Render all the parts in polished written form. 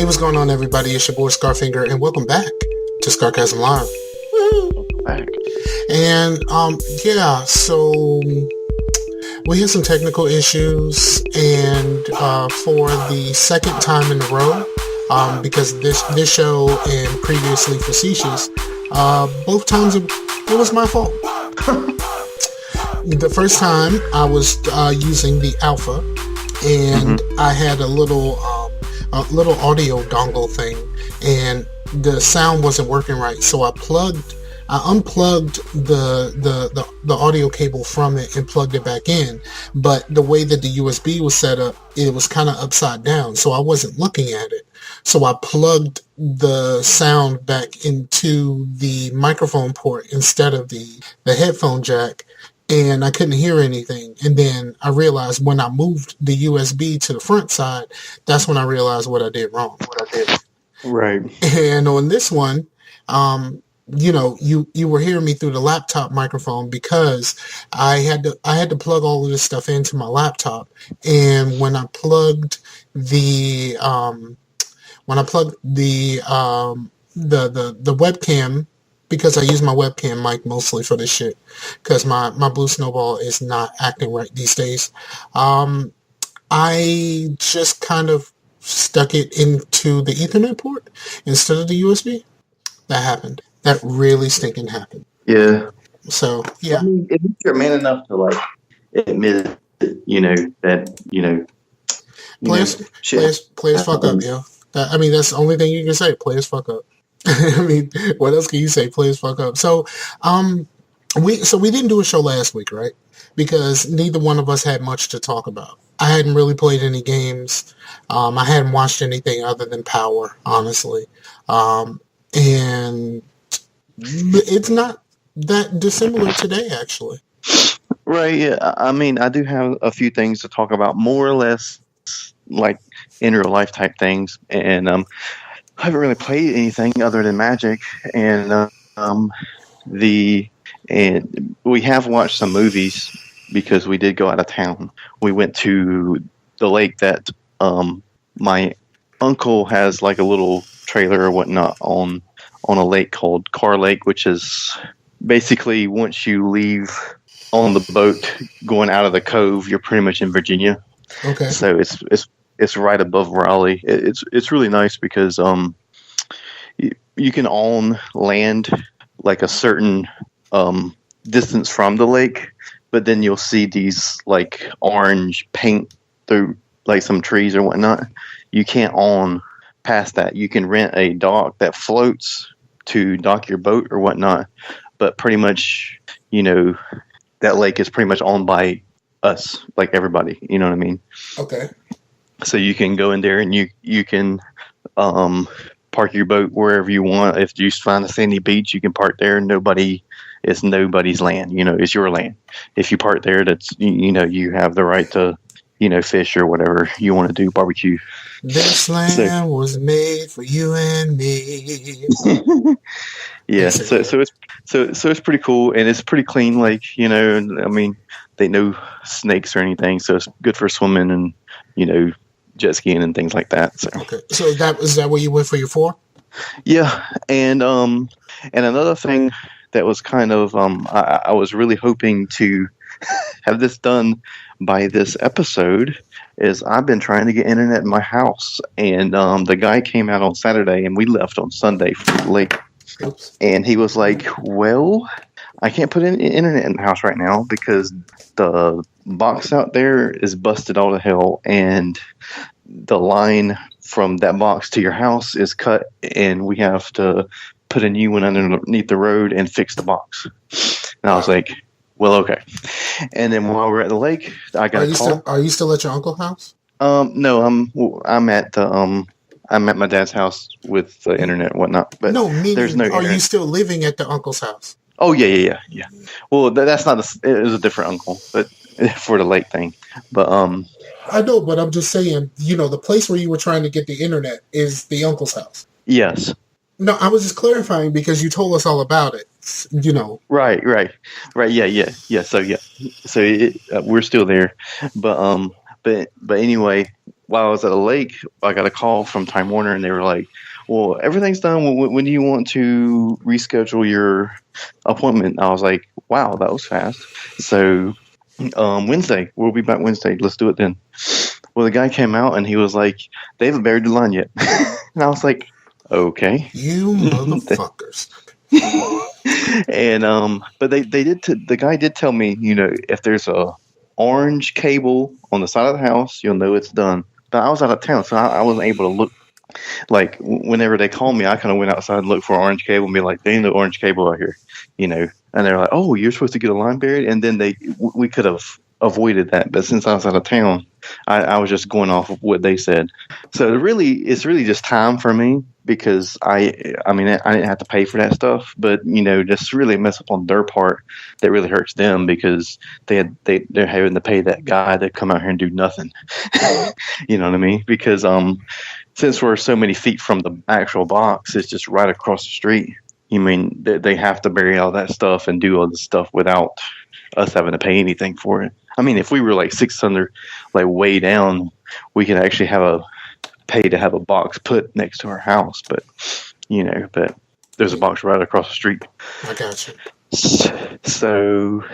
Hey, what's going on, everybody? It's your boy Scarfinger, and welcome back to Scarcasm Live. Woo! Back. And so we had some technical issues, and for the second time in a row, because this show and previously Facetious, both times it was my fault. The first time I was using the alpha, and I had a little audio dongle thing, and the sound wasn't working right. So I unplugged the audio cable from it and plugged it back in. But the way that the USB was set up, it was kind of upside down, so I wasn't looking at it. So I plugged the sound back into the microphone port instead of the headphone jack, and I couldn't hear anything. And then I realized when I moved the USB to the front side, that's when I realized what I did wrong. Right. And on this one, you were hearing me through the laptop microphone because I had to plug all of this stuff into my laptop. And when I plugged the webcam, because I use my webcam mic mostly for this shit, because my Blue Snowball is not acting right these days. I just kind of stuck it into the Ethernet port instead of the USB. That happened. That really stinking happened. Yeah. So, yeah. I mean, if you're man enough to, admit, that, Players fuck up, yo. That's the only thing you can say. Players fuck up. I mean, what else can you say? Players fuck up. So, we didn't do a show last week, right? Because neither one of us had much to talk about. I hadn't really played any games. I hadn't watched anything other than Power, honestly. And it's not that dissimilar today, actually. Right. Yeah. I mean, I do have a few things to talk about, more or less like in real life type things, and I haven't really played anything other than Magic, and we have watched some movies because we did go out of town. We went to the lake that my uncle has, like a little trailer or whatnot on a lake called Car Lake, which is basically once you leave on the boat going out of the cove, you're pretty much in Virginia. Okay. So it's right above Raleigh. It's really nice because you can own land like a certain distance from the lake, but then you'll see these like orange paint through like some trees or whatnot. You can't own past that. You can rent a dock that floats to dock your boat or whatnot, but pretty much, that lake is pretty much owned by us, like everybody. You know what I mean? Okay. So you can go in there and you can park your boat wherever you want. If you find a sandy beach, you can park there. It's nobody's land. It's your land. If you park there, that's you have the right to fish or whatever you want to do, barbecue. This land was made for you and me. Yeah, so it's pretty cool, and it's pretty clean. They no snakes or anything, so it's good for swimming and jet skiing and things like that. So okay, so is that where you went for your 4? Yeah, and another thing that was kind of I was really hoping to have this done by this episode is I've been trying to get internet in my house, and the guy came out on Saturday and we left on Sunday from the lake. Oops. And he was like, well, I can't put in internet in the house right now because the box out there is busted all to hell, and the line from that box to your house is cut, and we have to put a new one underneath the road and fix the box. And I was like, well, okay. And then while we're at the lake, I got a call. Are you still at your uncle's house? No, I'm at my dad's house with the internet and whatnot. But no, meaning, there's no. Are internet. you still living at the uncle's house? Oh yeah. Well, that's not. It was a different uncle, but for the lake thing. But I know, but I'm just saying. The place where you were trying to get the internet is the uncle's house. Yes. No, I was just clarifying because you told us all about it. Right. Yeah. So we're still there, but anyway, while I was at a lake, I got a call from Time Warner, and they were like, "Well, everything's done. When do you want to reschedule your appointment?" I was like, "Wow, that was fast." So Wednesday, we'll be back Wednesday. Let's do it then. Well, the guy came out and he was like, "They haven't buried the line yet," and I was like, "Okay." You motherfuckers. And but they did. The guy did tell me, if there's a orange cable on the side of the house, you'll know it's done. But I was out of town, so I wasn't able to look. Like whenever they called me, I kind of went outside and looked for orange cable and be like, "There ain't no orange cable out here," And they're like, "Oh, you're supposed to get a line buried," and then we could have avoided that. But since I was out of town, I was just going off of what they said. So it's really just time for me because I didn't have to pay for that stuff, but just really mess up on their part. That really hurts them because they're having to pay that guy to come out here and do nothing. You know what I mean? Because since we're so many feet from the actual box, it's just right across the street. You mean they have to bury all that stuff and do all this stuff without us having to pay anything for it? I mean, if we were like 600, like way down, we could actually pay to have a box put next to our house. But but there's a box right across the street. I got you. So,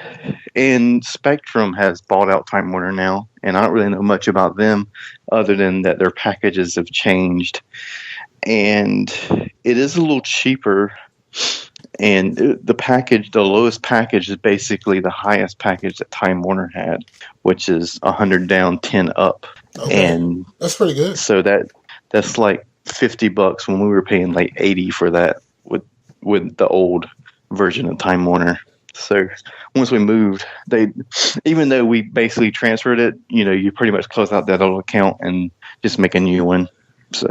and Spectrum has bought out Time Warner now, and I don't really know much about them other than that their packages have changed, and it is a little cheaper. And the lowest package is basically the highest package that Time Warner had, which is 100 down, 10 up. Okay. And that's pretty good. So that's like $50 when we were paying like 80 for that with the old version of Time Warner. So once we moved, even though we basically transferred it, you pretty much close out that old account and just make a new one. So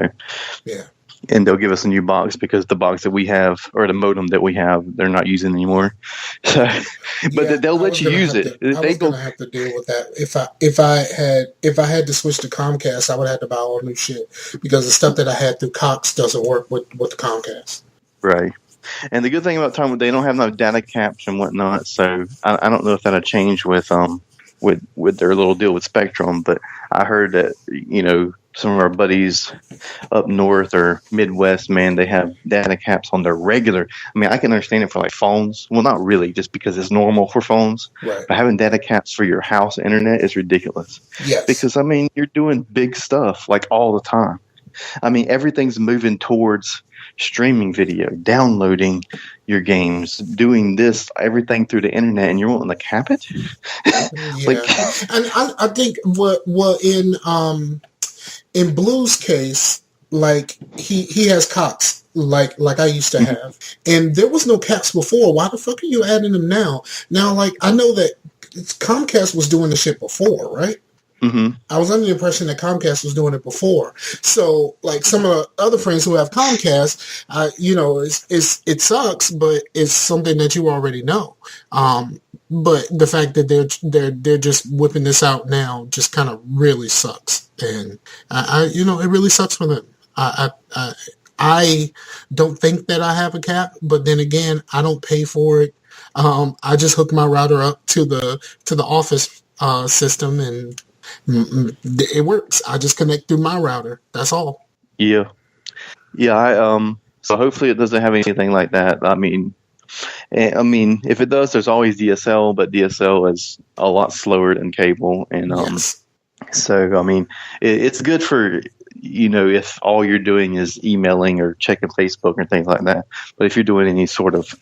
yeah. And they'll give us a new box because the box that we have or the modem that we have, they're not using anymore. So, but they'll let you use it. I was going to have to deal with that if I had to switch to Comcast. I would have to buy all new shit because the stuff that I had through Cox doesn't work with the Comcast. Right. And the good thing about Time, they don't have no data caps and whatnot. So I don't know if that'll change with their little deal with Spectrum. But I heard that some of our buddies up north or Midwest, man, they have data caps on their regular. I mean, I can understand it for like phones. Well, not really, just because it's normal for phones. Right. But having data caps for your house internet is ridiculous. Yes. Because, I mean, you're doing big stuff like all the time. I mean, everything's moving towards streaming video, downloading your games, doing everything through the internet, and you're wanting to cap it? Yeah. And I think what in Blue's case, like he has Cox, like I used to have, and there was no caps before. Why the fuck are you adding them now? Now, like I know that Comcast was doing the shit before, right? Mm-hmm. I was under the impression that Comcast was doing it before. So, like some of the other friends who have Comcast, it sucks, but it's something that you already know. But the fact that they're just whipping this out now just kind of really sucks, and it really sucks for them. I don't think that I have a cap, but then again, I don't pay for it. I just hook my router up to the office system and it works. I just connect through my router. That's all. Yeah. So hopefully it doesn't have anything like that. I mean, if it does, there's always DSL, but DSL is a lot slower than cable, and yes. So I mean, it's good for if all you're doing is emailing or checking Facebook or things like that. But if you're doing any sort of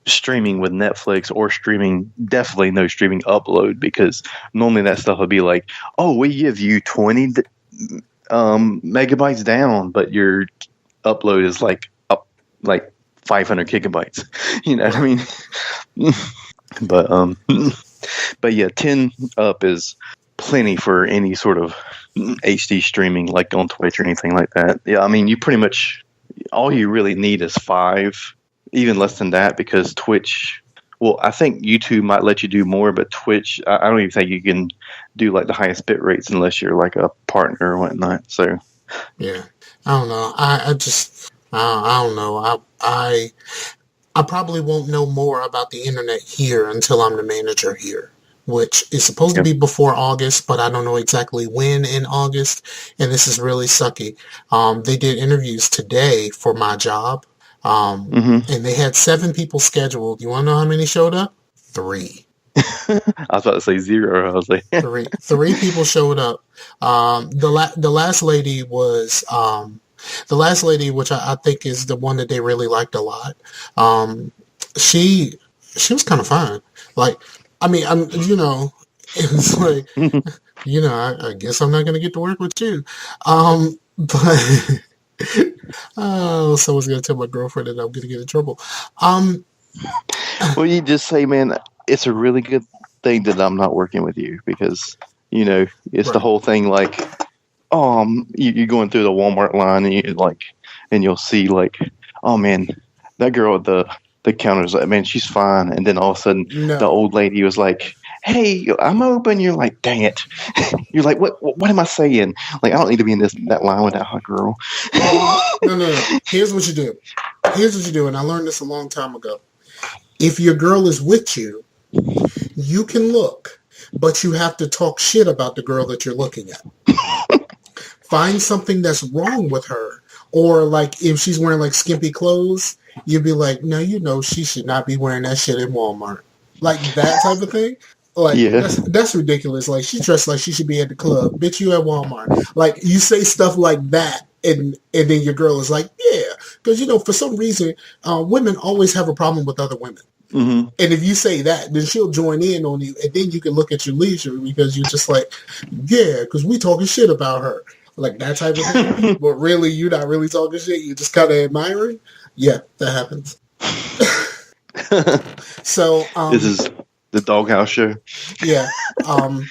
streaming with Netflix or streaming, definitely no streaming upload, because normally that stuff would be like, oh, we give you 20 megabytes down, but your upload is like 500 gigabytes. You know what I mean? But yeah, 10 up is plenty for any sort of HD streaming, like on Twitch or anything like that. Yeah, I mean, you pretty much all you really need is 5. Even less than that, because Twitch, well, I think YouTube might let you do more, but Twitch, I don't even think you can do like the highest bit rates unless you're like a partner or whatnot. So, yeah, I don't know. I don't know. I probably won't know more about the internet here until I'm the manager here. which is supposed to Yep. be before August, but I don't know exactly when in August. And this is really sucky. They did interviews today for my job, Hmm. and they had 7 people scheduled. You want to know how many showed up? 3. I was about to say zero. I was like, Three people showed up. The last lady was the last lady, which I think is the one that they really liked a lot. Um, she she was kind of fine. Like, I mean, it's like, I guess I'm not gonna get to work with you. But oh, someone's gonna tell my girlfriend that I'm gonna get in trouble. Um, well, you just say, man, it's a really good thing that I'm not working with you because it's the right. whole thing. Like, you're going through the Walmart line and you'll see like, oh man, that girl at the counter's like, man, she's fine, and then all of a sudden the No. old lady was like, hey, I'm open. You're like, dang it. You're like, what am I saying? Like, I don't need to be in that line with that hot girl. No. Here's what you do. And I learned this a long time ago. If your girl is with you, you can look, but you have to talk shit about the girl that you're looking at. Find something that's wrong with her. Or like if she's wearing like skimpy clothes, you'd be like, no, she should not be wearing that shit in Walmart. Like that type of thing. Like Yeah. that's ridiculous. Like she dressed like she should be at the club. Bitch, you at Walmart. Like you say stuff like that, and then your girl is like, yeah, because for some reason, women always have a problem with other women. Mm-hmm. And if you say that, then she'll join in on you, and then you can look at your leisure because you're just like, yeah, because we talking shit about her, like that type of thing. But really, you're not really talking shit. You're just kind of admiring. Yeah, that happens. So, This is the Doghouse Show. yeah. Well,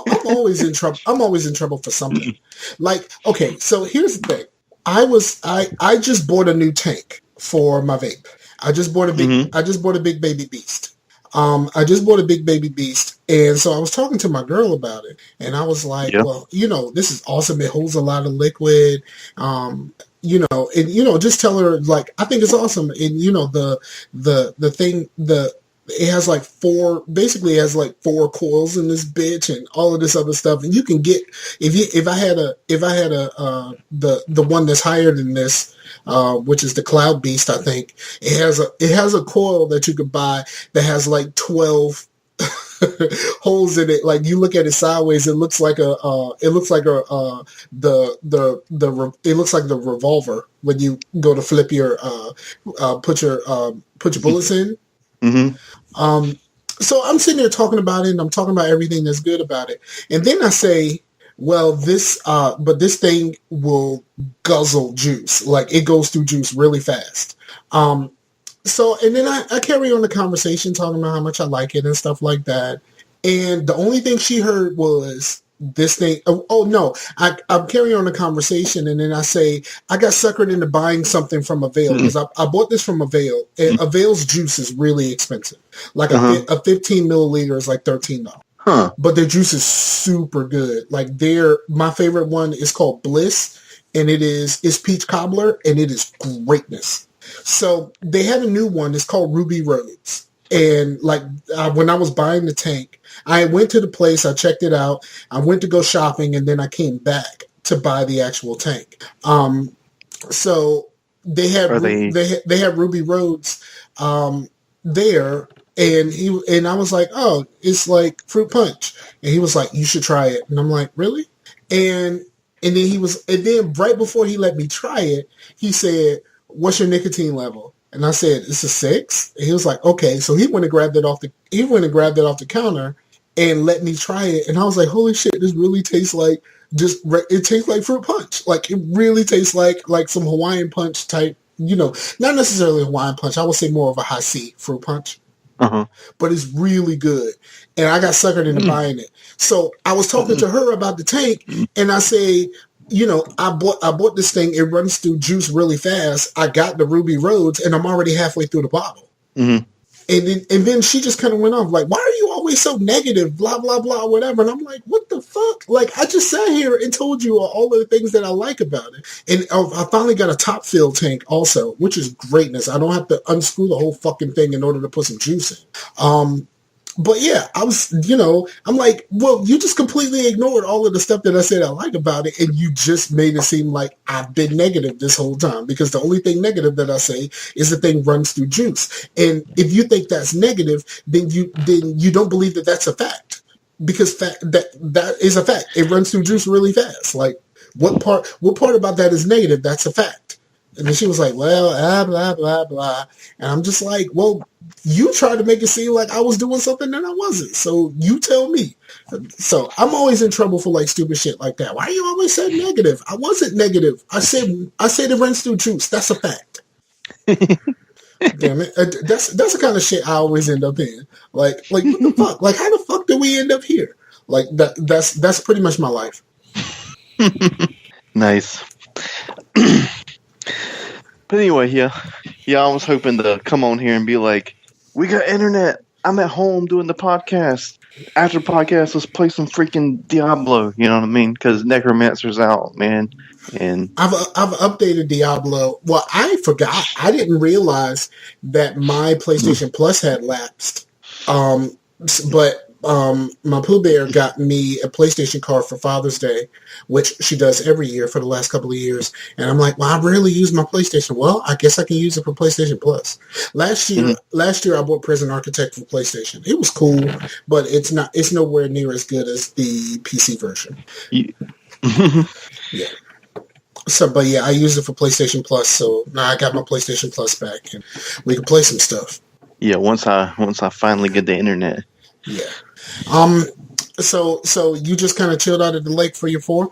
I'm always in trouble. I'm always in trouble for something. Like, okay, so here's the thing. I just bought a new tank for my vape. I just bought a big Mm-hmm. I just bought a big baby beast. I just bought a big baby beast, and so I was talking to my girl about it, and I was like, Yeah. well, this is awesome. It holds a lot of liquid. And just tell her like I think it's awesome. And the thing it has like basically it has like 4 coils in this bitch and all of this other stuff. And you can get if I had the one that's higher than this, which is the Cloud Beast, I think it has a coil that you could buy that has like 12 holes in it. Like you look at it sideways, it looks like it looks like the revolver when you go to flip your put your bullets in. Mm-hmm. So I'm sitting there talking about it, and I'm talking about everything that's good about it, and then I say, well, but this thing will guzzle juice, like it goes through juice really fast. So, and then I carry on the conversation talking about how much I like it and stuff like that. And the only thing she heard was this thing. Oh no, I'm carrying on the conversation. And then I say, I got suckered into buying something from Avail because I bought this from Avail. And Avail's juice is really expensive. Like Uh-huh. a 15 milliliter is like $13. Huh. But their juice is super good. Like my favorite one is called Bliss, and it's peach cobbler, and it is greatness. So they had a new one. It's called Ruby Roads. And like when I was buying the tank, I went to the place, I checked it out, I went to go shopping, and then I came back to buy the actual tank. So they had Are they? they had Ruby Roads there, and I was like, oh, it's like fruit punch, and he was like, you should try it, and I'm like, really? And and then right before he let me try it, he said, what's your nicotine level? And I said, it's a 6. And he was like, okay. So he went and grabbed it off the counter and let me try it. And I was like, holy shit, this really tastes like it tastes like fruit punch. Like it really tastes like some Hawaiian punch type, not necessarily Hawaiian punch. I would say more of a high C fruit punch, Uh-huh. but it's really good. And I got suckered into buying it. So I was talking to her about the tank, and I say, I bought this thing. It runs through juice really fast. I got the Ruby Roads, and I'm already halfway through the bottle. Mm-hmm. And then she just kind of went off like, why are you always so negative, blah, blah, blah, whatever. And I'm like, what the fuck? Like, I just sat here and told you all of the things that I like about it. And I finally got a top fill tank also, which is greatness. I don't have to unscrew the whole fucking thing in order to put some juice in. But yeah, I was, I'm like, well, you just completely ignored all of the stuff that I said I like about it, and you just made it seem like I've been negative this whole time, because the only thing negative that I say is the thing runs through juice. And if you think that's negative, then you don't believe that that's a fact, because that is a fact. It runs through juice really fast. Like, what part about that is negative? That's a fact. And then she was like, well, blah, blah, blah. And I'm just like, well, you tried to make it seem like I was doing something that I wasn't. So you tell me. So I'm always in trouble for like stupid shit like that. Why you always say negative? I wasn't negative. I said it runs through juice. That's a fact. Damn it. That's the kind of shit I always end up in. Like what the fuck? Like, how the fuck did we end up here? Like that's pretty much my life. Nice. But anyway, yeah, I was hoping to come on here and be like, we got internet. I'm at home doing the podcast. After podcast, let's play some freaking Diablo. You know what I mean? Because Necromancer's out, man. And I've updated Diablo. Well, I forgot. I didn't realize that my PlayStation Plus had lapsed. But my Pooh Bear got me a PlayStation card for Father's Day, which she does every year for the last couple of years. And I'm like, well, I rarely use my PlayStation. Well, I guess I can use it for PlayStation Plus. Last year I bought Prison Architect for PlayStation. It was cool, but it's nowhere near as good as the PC version. Yeah. So, but yeah, I use it for PlayStation Plus. So now I got my PlayStation Plus back, and we can play some stuff. Yeah, once I finally get the internet. Yeah. So you just kind of chilled out at the lake for your 4?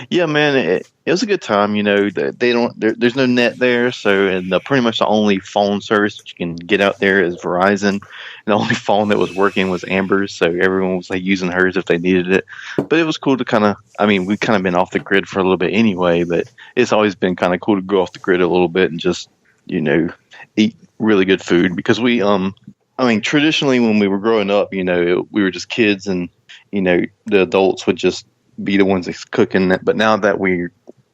Yeah, man, it was a good time. You know, there's no net there, so and pretty much the only phone service that you can get out there is Verizon. And the only phone that was working was Amber's, so everyone was like using hers if they needed it. But it was cool to kind of, I mean, we've kind of been off the grid for a little bit anyway, but it's always been kind of cool to go off the grid a little bit and just, eat really good food, because we I mean, traditionally when we were growing up, we were just kids, and the adults would just be the ones that's cooking. But now that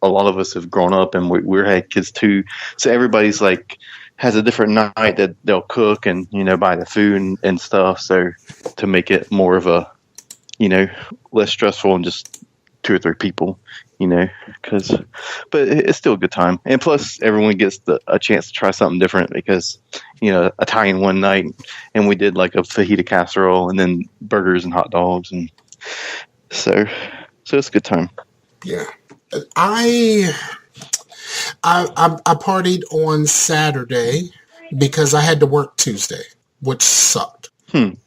a lot of us have grown up and we're had kids too, so everybody's like has a different night that they'll cook and buy the food and stuff. So to make it more of a less stressful and just 2 or 3 people, but it's still a good time. And plus everyone gets a chance to try something different, because, Italian one night, and we did like a fajita casserole and then burgers and hot dogs. And so it's a good time. Yeah. I partied on Saturday because I had to work Tuesday, which sucked.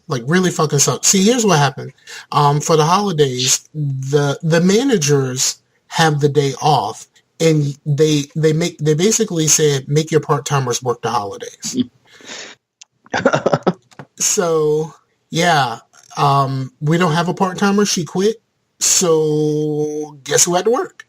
Like, really fucking sucked. See, here's what happened. For the holidays, the managers have the day off, and they basically said, make your part-timers work the holidays. So, yeah, we don't have a part-timer. She quit. So guess who had to work?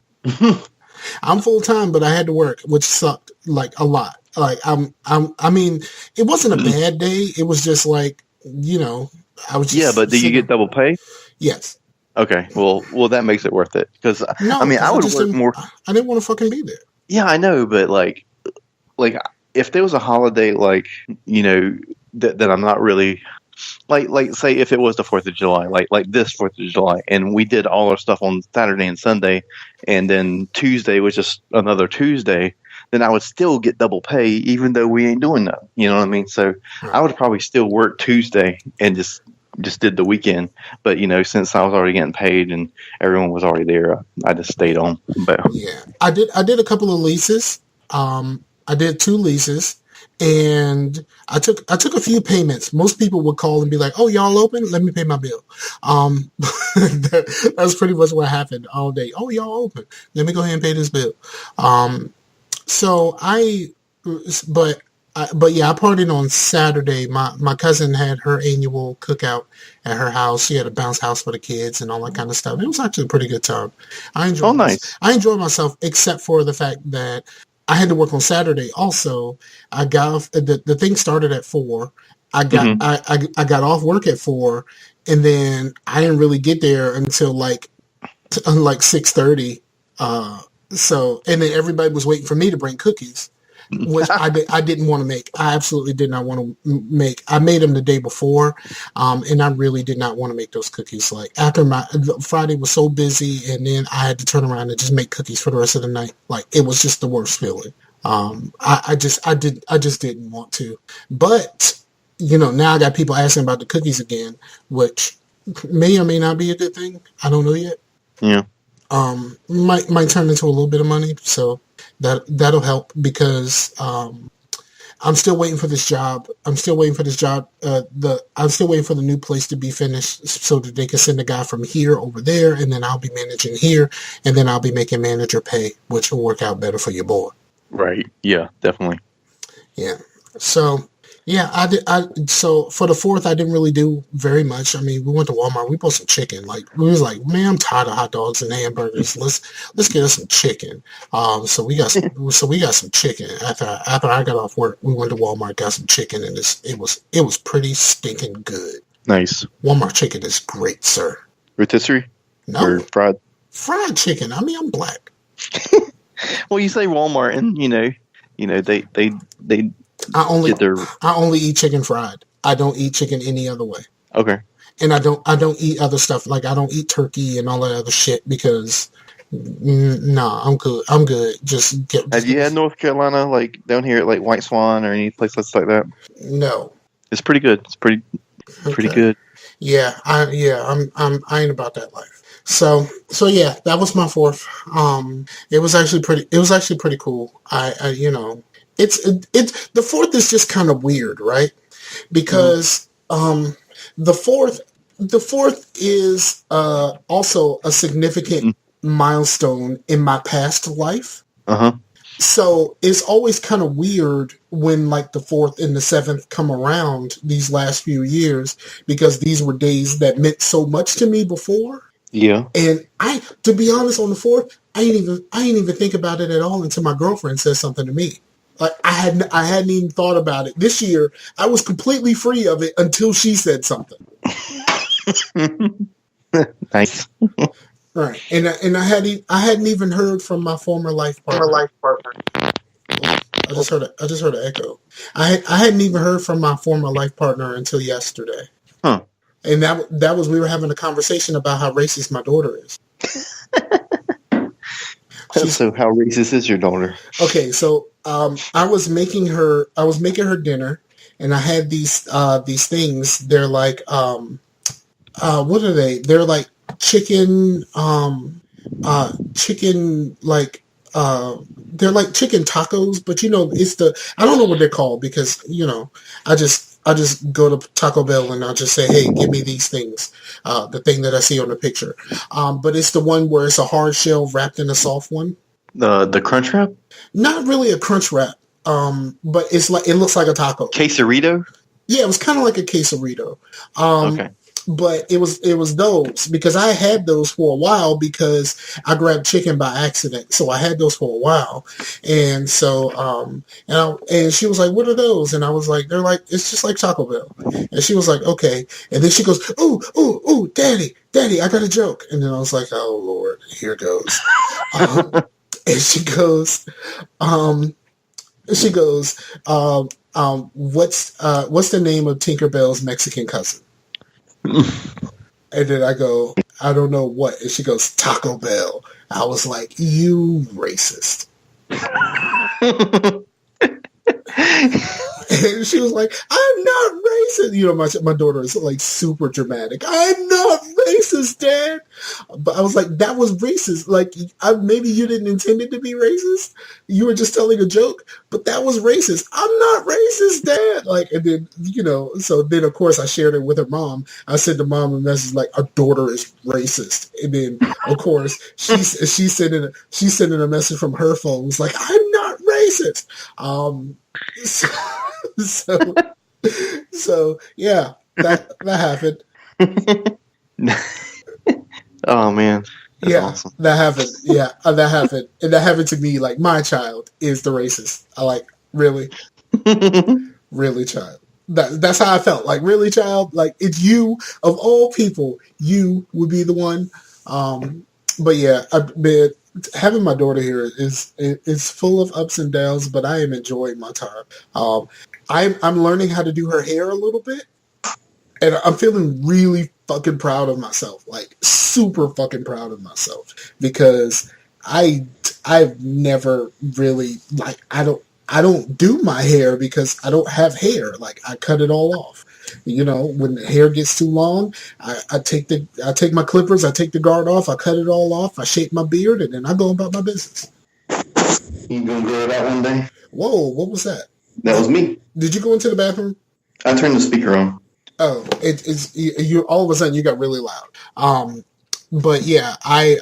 I'm full-time, but I had to work, which sucked like a lot. Like, I mean, it wasn't a bad day. It was just like, I was just... Yeah, but do you get double pay? Yes. Okay, well, that makes it worth it, because I mean, I would work more. I didn't want to fucking be there. Yeah, I know, but like if there was a holiday, like that I'm not really like say if it was the 4th of July, like this 4th of July, and we did all our stuff on Saturday and Sunday, and then Tuesday was just another Tuesday, then I would still get double pay, even though we ain't doing that. You know what I mean? So I would probably still work Tuesday and just did the weekend. But since I was already getting paid and everyone was already there, I just stayed on. But yeah, I did a couple of leases. I did 2 leases. And I took a few payments. Most people would call and be like, "Oh, y'all open? Let me pay my bill." That's pretty much what happened all day. "Oh, y'all open? Let me go ahead and pay this bill." But yeah, I partied on Saturday. My cousin had her annual cookout at her house. She had a bounce house for the kids and all that kind of stuff. It was actually a pretty good time. I enjoyed myself, except for the fact that I had to work on Saturday. Also, I got off. The thing started at 4. I got off work at 4, and then I didn't really get there until like 6:30. So, and then everybody was waiting for me to bring cookies. which I didn't want to make. I absolutely did not want to make. I made them the day before, and I really did not want to make those cookies. Like after Friday was so busy, and then I had to turn around and just make cookies for the rest of the night. Like it was just the worst feeling. I just didn't want to. But now I got people asking about the cookies again, which may or may not be a good thing. I don't know yet. Yeah. Might turn into a little bit of money, so that'll help because I'm still waiting for this job. I'm still waiting for this job. I'm still waiting for the new place to be finished so that they can send a guy from here over there, and then I'll be managing here, and then I'll be making manager pay, which will work out better for your boy. Right. Yeah, definitely. Yeah. So, yeah, so for the 4th, I didn't really do very much. I mean, we went to Walmart. We bought some chicken. Like, we was like, man, I'm tired of hot dogs and hamburgers. Let's get us some chicken. So we got some chicken. After I got off work, we went to Walmart, got some chicken, and it was pretty stinking good. Nice. Walmart chicken is great, sir. Rotisserie? No. Or fried? Fried chicken. I mean, I'm black. Well, you say Walmart, and they I only eat chicken fried. I don't eat chicken any other way. Okay. And I don't eat other stuff. Like I don't eat turkey and all that other shit because nah, I'm good. I'm good. Have you had North Carolina, like down here at like White Swan or any places like that? No. It's pretty good. It's pretty good. Yeah, I ain't about that life. So yeah, that was my 4th. It was actually pretty cool. It's the 4th is just kind of weird, right? Because the 4th is also a significant milestone in my past life. Uh-huh. So it's always kind of weird when like the 4th and the 7th come around these last few years because these were days that meant so much to me before. Yeah. And to be honest, on the 4th, I ain't even think about it at all until my girlfriend said something to me. Like I hadn't even thought about it. This year, I was completely free of it until she said something. Nice. Right, and I hadn't even heard from my former life partner. I just heard an echo. I hadn't even heard from my former life partner until yesterday. Huh. And that was we were having a conversation about how racist my daughter is. So how racist is your daughter? Okay, so I was making her dinner, and I had these things. They're like what are they? They're like chicken they're like chicken tacos, but I don't know what they're called because I just go to Taco Bell and I'll just say, hey, give me these things, the thing that I see on the picture. But it's the one where it's a hard shell wrapped in a soft one. The crunch wrap? Not really a crunch wrap, but it looks like a taco. Quesarito? Yeah, it was kind of like a quesarito. Okay. But it was those because I had those for a while because I grabbed chicken by accident. So I had those for a while. And so, and she was like, what are those? And I was like, they're like, it's just like Taco Bell. And she was like, okay. And then she goes, ooh, daddy, I got a joke. And then I was like, oh Lord, here goes. And she goes, what's the name of Tinkerbell's Mexican cousin? And then I go, I don't know what. And she goes, Taco Bell. I was like, you racist. And she was like, I'm not racist. My daughter is like super dramatic. I'm not racist, Dad. But I was like, that was racist. Like, maybe you didn't intend it to be racist. You were just telling a joke, but that was racist. I'm not racist, Dad. Like, and then, so then of course I shared it with her mom. I sent the mom a message like, our daughter is racist. And then of course she's sending a message from her phone. It's like, I'm not racist. So yeah, that happened. Oh man. That's yeah, awesome. that happened. Yeah, that happened. And that happened to me. Like, my child is the racist. I like, really? Really, child? That's how I felt. Like, really, child? Like, it's you, of all people, you would be the one. But yeah, having my daughter here is full of ups and downs, but I am enjoying my time. Um, I'm learning how to do her hair a little bit, and I'm feeling really fucking proud of myself, like super fucking proud of myself because I I've never really like I don't do my hair because I don't have hair. Like I cut it all off. You know, when the hair gets too long, I take my clippers, I take the guard off, I cut it all off, I shape my beard, and then I go about my business. You gonna grow it out one day? Whoa, what was that? That was me. Did you go into the bathroom? I turned the speaker on. Oh, it's you. All of a sudden, you got really loud. But yeah, I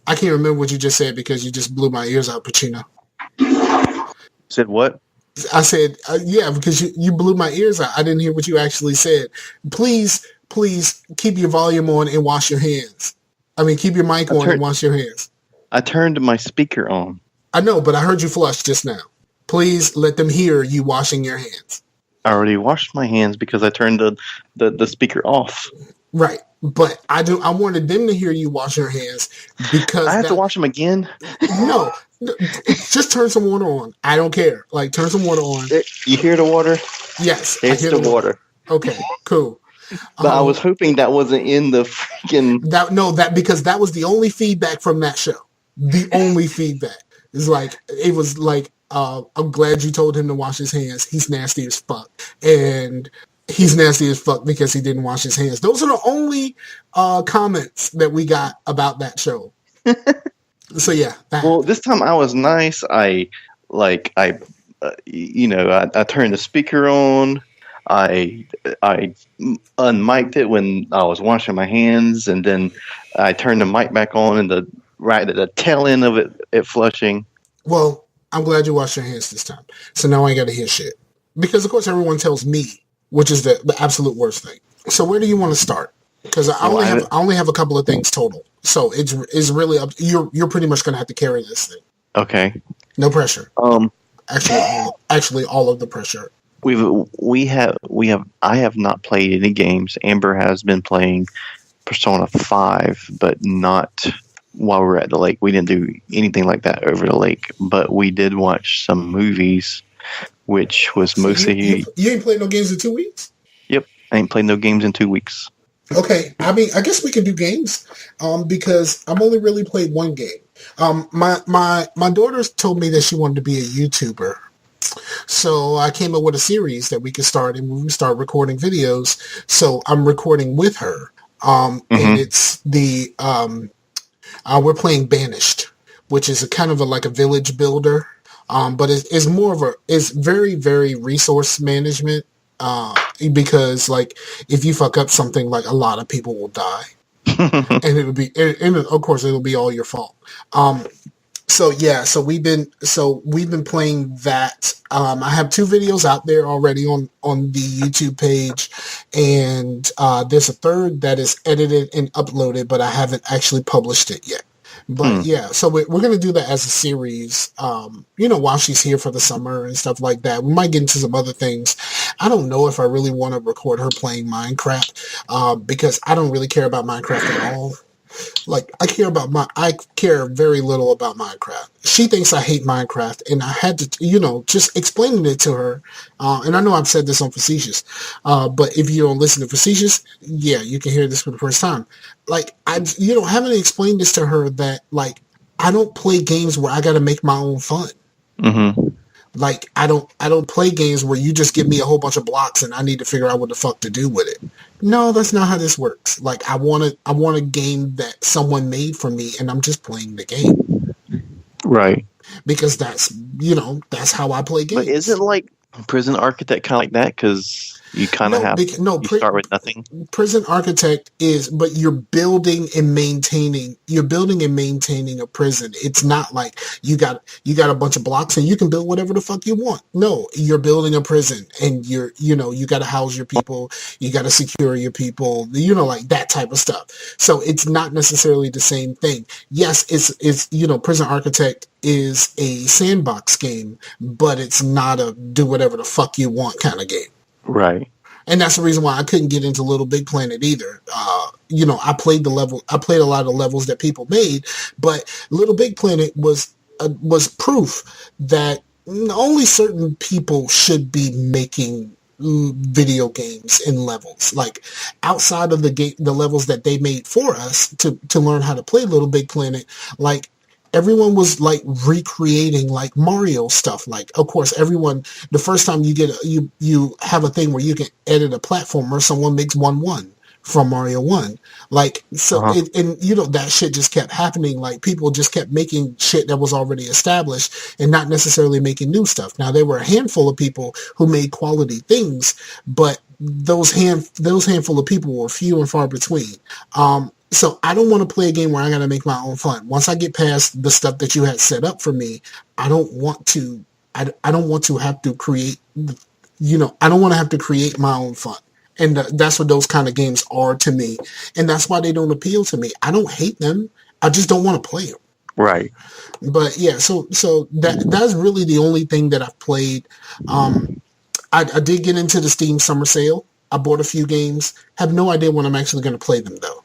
can't remember what you just said because you just blew my ears out, Pacino. Said what? I said, yeah, because you blew my ears out. I didn't hear what you actually said. Please keep your volume on and wash your hands. I mean, keep your mic on and wash your hands. I turned my speaker on. I know, but I heard you flush just now. Please let them hear you washing your hands. I already washed my hands because I turned the speaker off. Right. But I wanted them to hear you wash your hands because I have to wash them again. No, just turn some water on. I don't care. Like turn some water on. You hear the water? Yes, it's the water. Okay, cool. But I was hoping that wasn't in the freaking because that was the only feedback from that show. The only feedback is like it was like I'm glad you told him to wash his hands. He's nasty as fuck, and he's nasty as fuck because he didn't wash his hands. Those are the only comments that we got about that show. So yeah. Well, this time I was nice. I turned the speaker on. I unmiked it when I was washing my hands, and then I turned the mic back on, and right at the tail end of it flushing. Well, I'm glad you washed your hands this time. So now I got to hear shit because of course everyone tells me, which is the absolute worst thing. So where do you want to start? Because I only have a couple of things total. So it's really up. You're pretty much going to have to carry this thing. Okay. No pressure. Actually, all of the pressure. I have not played any games. Amber has been playing Persona 5, but not while we were at the lake. We didn't do anything like that over the lake, but we did watch some movies, which was mostly... You ain't played no games in 2 weeks? Yep. I ain't played no games in 2 weeks. Okay. I mean, I guess we can do games because I've only really played one game. My daughter told me that she wanted to be a YouTuber. So I came up with a series that we could start, and we can start recording videos. So I'm recording with her. And it's the... we're playing Banished, which is a kind of like a village builder, but it's more of it's very, very resource management, because like if you fuck up something, like a lot of people will die, and of course it'll be all your fault. So we've been playing that. I have 2 videos out there already on the YouTube page, and there's a third that is edited and uploaded, but I haven't actually published it yet. But yeah, so we're going to do that as a series, while she's here for the summer and stuff like that. We might get into some other things. I don't know if I really want to record her playing Minecraft, because I don't really care about Minecraft at all. Like I care very little about Minecraft. She thinks I hate Minecraft, and I had to, just explaining it to her. And I know I've said this on Facetious, but if you don't listen to Facetious, yeah, you can hear this for the first time. Like haven't explained this to her that like I don't play games where I got to make my own fun. Mm-hmm. Like I don't play games where you just give me a whole bunch of blocks and I need to figure out what the fuck to do with it. No, that's not how this works. Like I want a game that someone made for me, and I'm just playing the game. Right. Because that's how I play games. But isn't like Prison Architect kind of like that? Because you kind of start with nothing. Prison Architect but you're building and maintaining a prison. It's not like you got a bunch of blocks and you can build whatever the fuck you want. No, you're building a prison, and you got to house your people, you got to secure your people, like that type of stuff. So it's not necessarily the same thing. Yes, it's Prison Architect is a sandbox game, but it's not a do whatever the fuck you want kind of game. Right. And that's the reason why I couldn't get into Little Big Planet either. I played I played a lot of levels that people made, but Little Big Planet was proof that only certain people should be making video games and levels. Like outside of the levels that they made for us to learn how to play Little Big Planet, like everyone was like recreating like Mario stuff. Like, of course, everyone, the first time you have a thing where you can edit a platformer, someone makes 1-1 from Mario 1. Like, so, and that shit just kept happening. Like, people just kept making shit that was already established and not necessarily making new stuff. Now, there were a handful of people who made quality things, but those handful of people were few and far between. So I don't want to play a game where I got to make my own fun. Once I get past the stuff that you had set up for me, I don't want to. I don't want to have to create. I don't want to have to create my own fun, and that's what those kind of games are to me, and that's why they don't appeal to me. I don't hate them. I just don't want to play them. Right. But yeah, so that's really the only thing that I've played. I did get into the Steam Summer Sale. I bought a few games. Have no idea when I'm actually going to play them though.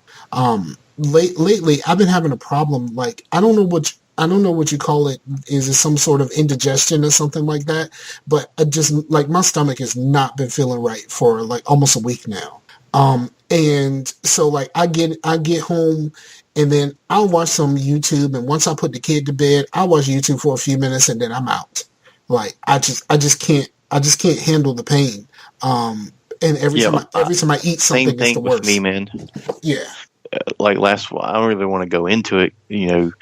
Lately I've been having a problem. Like, I don't know what you call it. Is it some sort of indigestion or something like that? But I just, like, my stomach has not been feeling right for like almost a week now. And so like I get home and then I'll watch some YouTube, and once I put the kid to bed, I'll watch YouTube for a few minutes and then I'm out. Like, I just can't handle the pain. And every time I eat something, same thing it's the worst. with me, man. Yeah. Like I don't really want to go into it. I'm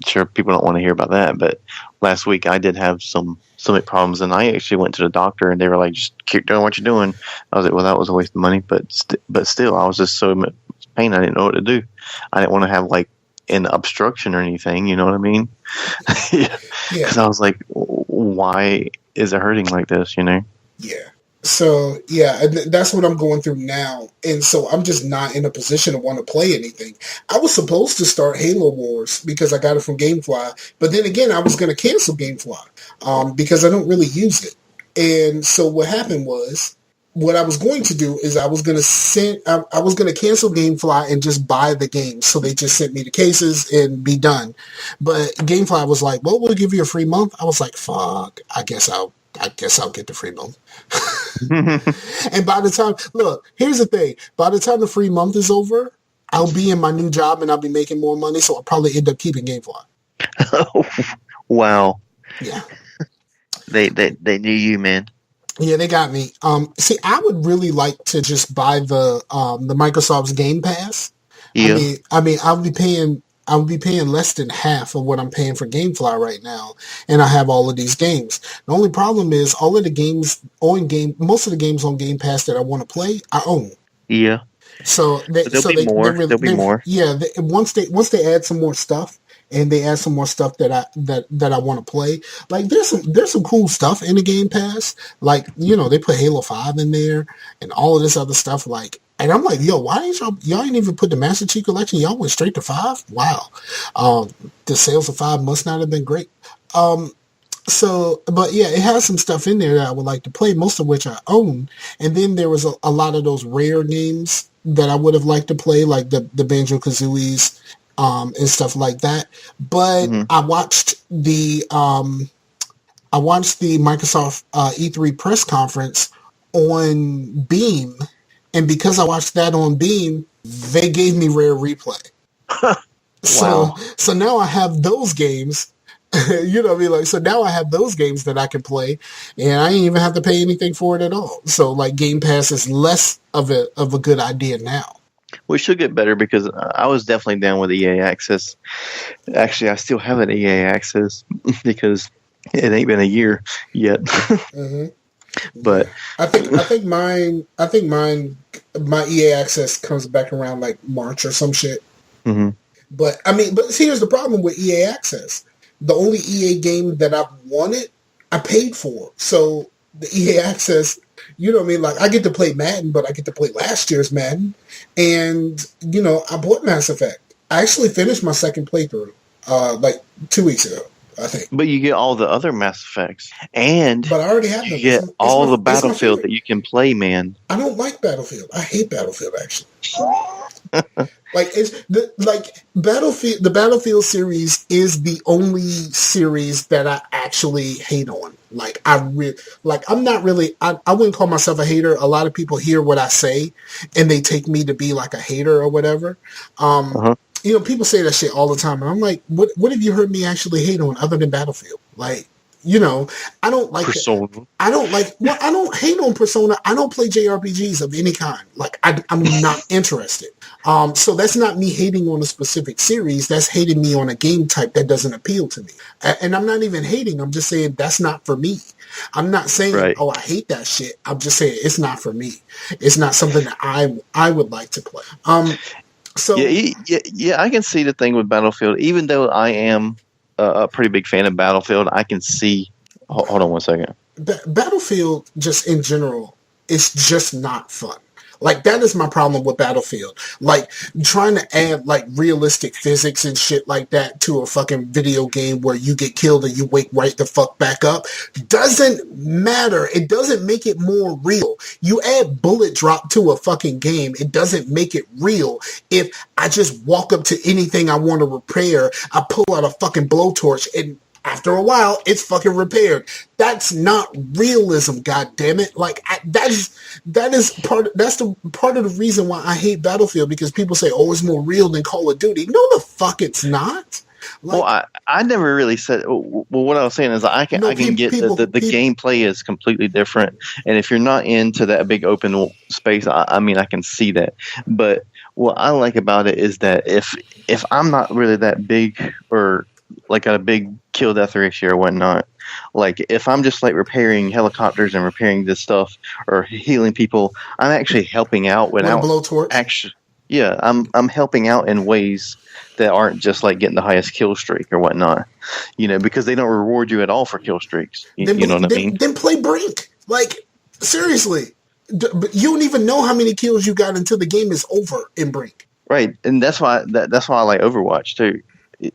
sure people don't want to hear about that. But last week I did have some stomach problems, and I actually went to the doctor, and they were like, "Just keep doing what you're doing." I was like, "Well, that was a waste of money," but still, I was just so much pain. I didn't know what to do. I didn't want to have like an obstruction or anything. You know what I mean? Yeah. Because I was like, "Why is it hurting like this?" Yeah. So, yeah, that's what I'm going through now. And so I'm just not in a position to want to play anything. I was supposed to start Halo Wars because I got it from GameFly. But then again, I was going to cancel GameFly because I don't really use it. And so what happened was, what I was going to do is I was going to cancel GameFly and just buy the games. So they just sent me the cases and be done. But GameFly was like, well, we'll give you a free month. I was like, fuck, I guess I'll get the free month. And by the time, look, here's the thing. By the time the free month is over, I'll be in my new job and I'll be making more money, so I'll probably end up keeping GameFly. Wow. Yeah. They knew you, man. Yeah, they got me. See, I would really like to just buy the Microsoft's Game Pass. Yeah. I mean, I would be paying less than half of what I'm paying for GameFly right now, and I have all of these games. The only problem is most of the games on Game Pass that I want to play, I own. Yeah. So there'll be more. Yeah. Once they add some more stuff, and they add some more stuff that I want to play. Like, there's some cool stuff in the Game Pass. Like, they put Halo 5 in there and all of this other stuff. Like, and I'm like, yo, why ain't y'all ain't even put the Master Chief Collection? Y'all went straight to 5? Wow. The sales of 5 must not have been great. But yeah, it has some stuff in there that I would like to play, most of which I own. And then there was a lot of those rare games that I would have liked to play, like the Banjo-Kazooies, and stuff like that. But I watched the Microsoft E3 press conference on Beam, and because I watched that on Beam, they gave me Rare Replay. Wow. So now I have those games. You know what I mean? Like, so now I have those games that I can play, and I ain't even have to pay anything for it at all. So like, Game Pass is less of a good idea now. We should get better, because I was definitely down with EA Access. Actually, I still have an EA Access because it ain't been a year yet. But I think my EA Access comes back around like March or some shit. But see, here's the problem with EA Access. The only EA game that I've wanted, I paid for. So the EA Access, you know what I mean? Like, I get to play Madden, but I get to play last year's Madden. And, I bought Mass Effect. I actually finished my second playthrough, like 2 weeks ago. I think. But you get all the other Mass Effects, and But I already have you them. get It's all the my Battlefield favorite. that you can play, man. I don't like Battlefield. I hate Battlefield actually. Like Battlefield. The Battlefield series is the only series that I actually hate on. I'm not really. I wouldn't call myself a hater. A lot of people hear what I say, and they take me to be like a hater or whatever. Uh-huh. People say that shit all the time, and I'm like, what have you heard me actually hate on other than Battlefield? Like, I don't like it. Persona. I don't hate on Persona. I don't play JRPGs of any kind. Like, I'm not interested. So that's not me hating on a specific series. That's hating me on a game type that doesn't appeal to me. And I'm not even hating. I'm just saying that's not for me. I'm not saying, Right. oh, I hate that shit. I'm just saying it's not for me. It's not something that I would like to play. So Yeah. I can see the thing with Battlefield. Even though I am a pretty big fan of Battlefield, I can see. Hold on one second. Battlefield, just in general, is just not fun. Like, that is my problem with Battlefield. Like, trying to add, like, realistic physics and shit like that to a fucking video game where you get killed and you wake right the fuck back up doesn't matter. It doesn't make it more real. You add bullet drop to a fucking game, it doesn't make it real. If I just walk up to anything I want to repair, I pull out a fucking blowtorch and after a while, it's fucking repaired. That's not realism, goddammit. Like, that's the part of the reason why I hate Battlefield, because people say, oh, it's more real than Call of Duty. No, the fuck it's not. Like, Well, I never really said. Well, what I was saying is I can get the gameplay is completely different, and if you're not into that big open space, I mean I can see that. But what I like about it is that if I'm not really that big or like a big kill death ratio or whatnot, like if I'm just like repairing helicopters and repairing this stuff or healing people, I'm actually helping out without blowtorch. actually. Yeah, I'm helping out in ways that aren't just like getting the highest kill streak or whatnot, because they don't reward you at all for kill streaks. You know what I mean? Then play Brink. Like, seriously, you don't even know how many kills you got until the game is over in Brink. Right, and that's why I like Overwatch too.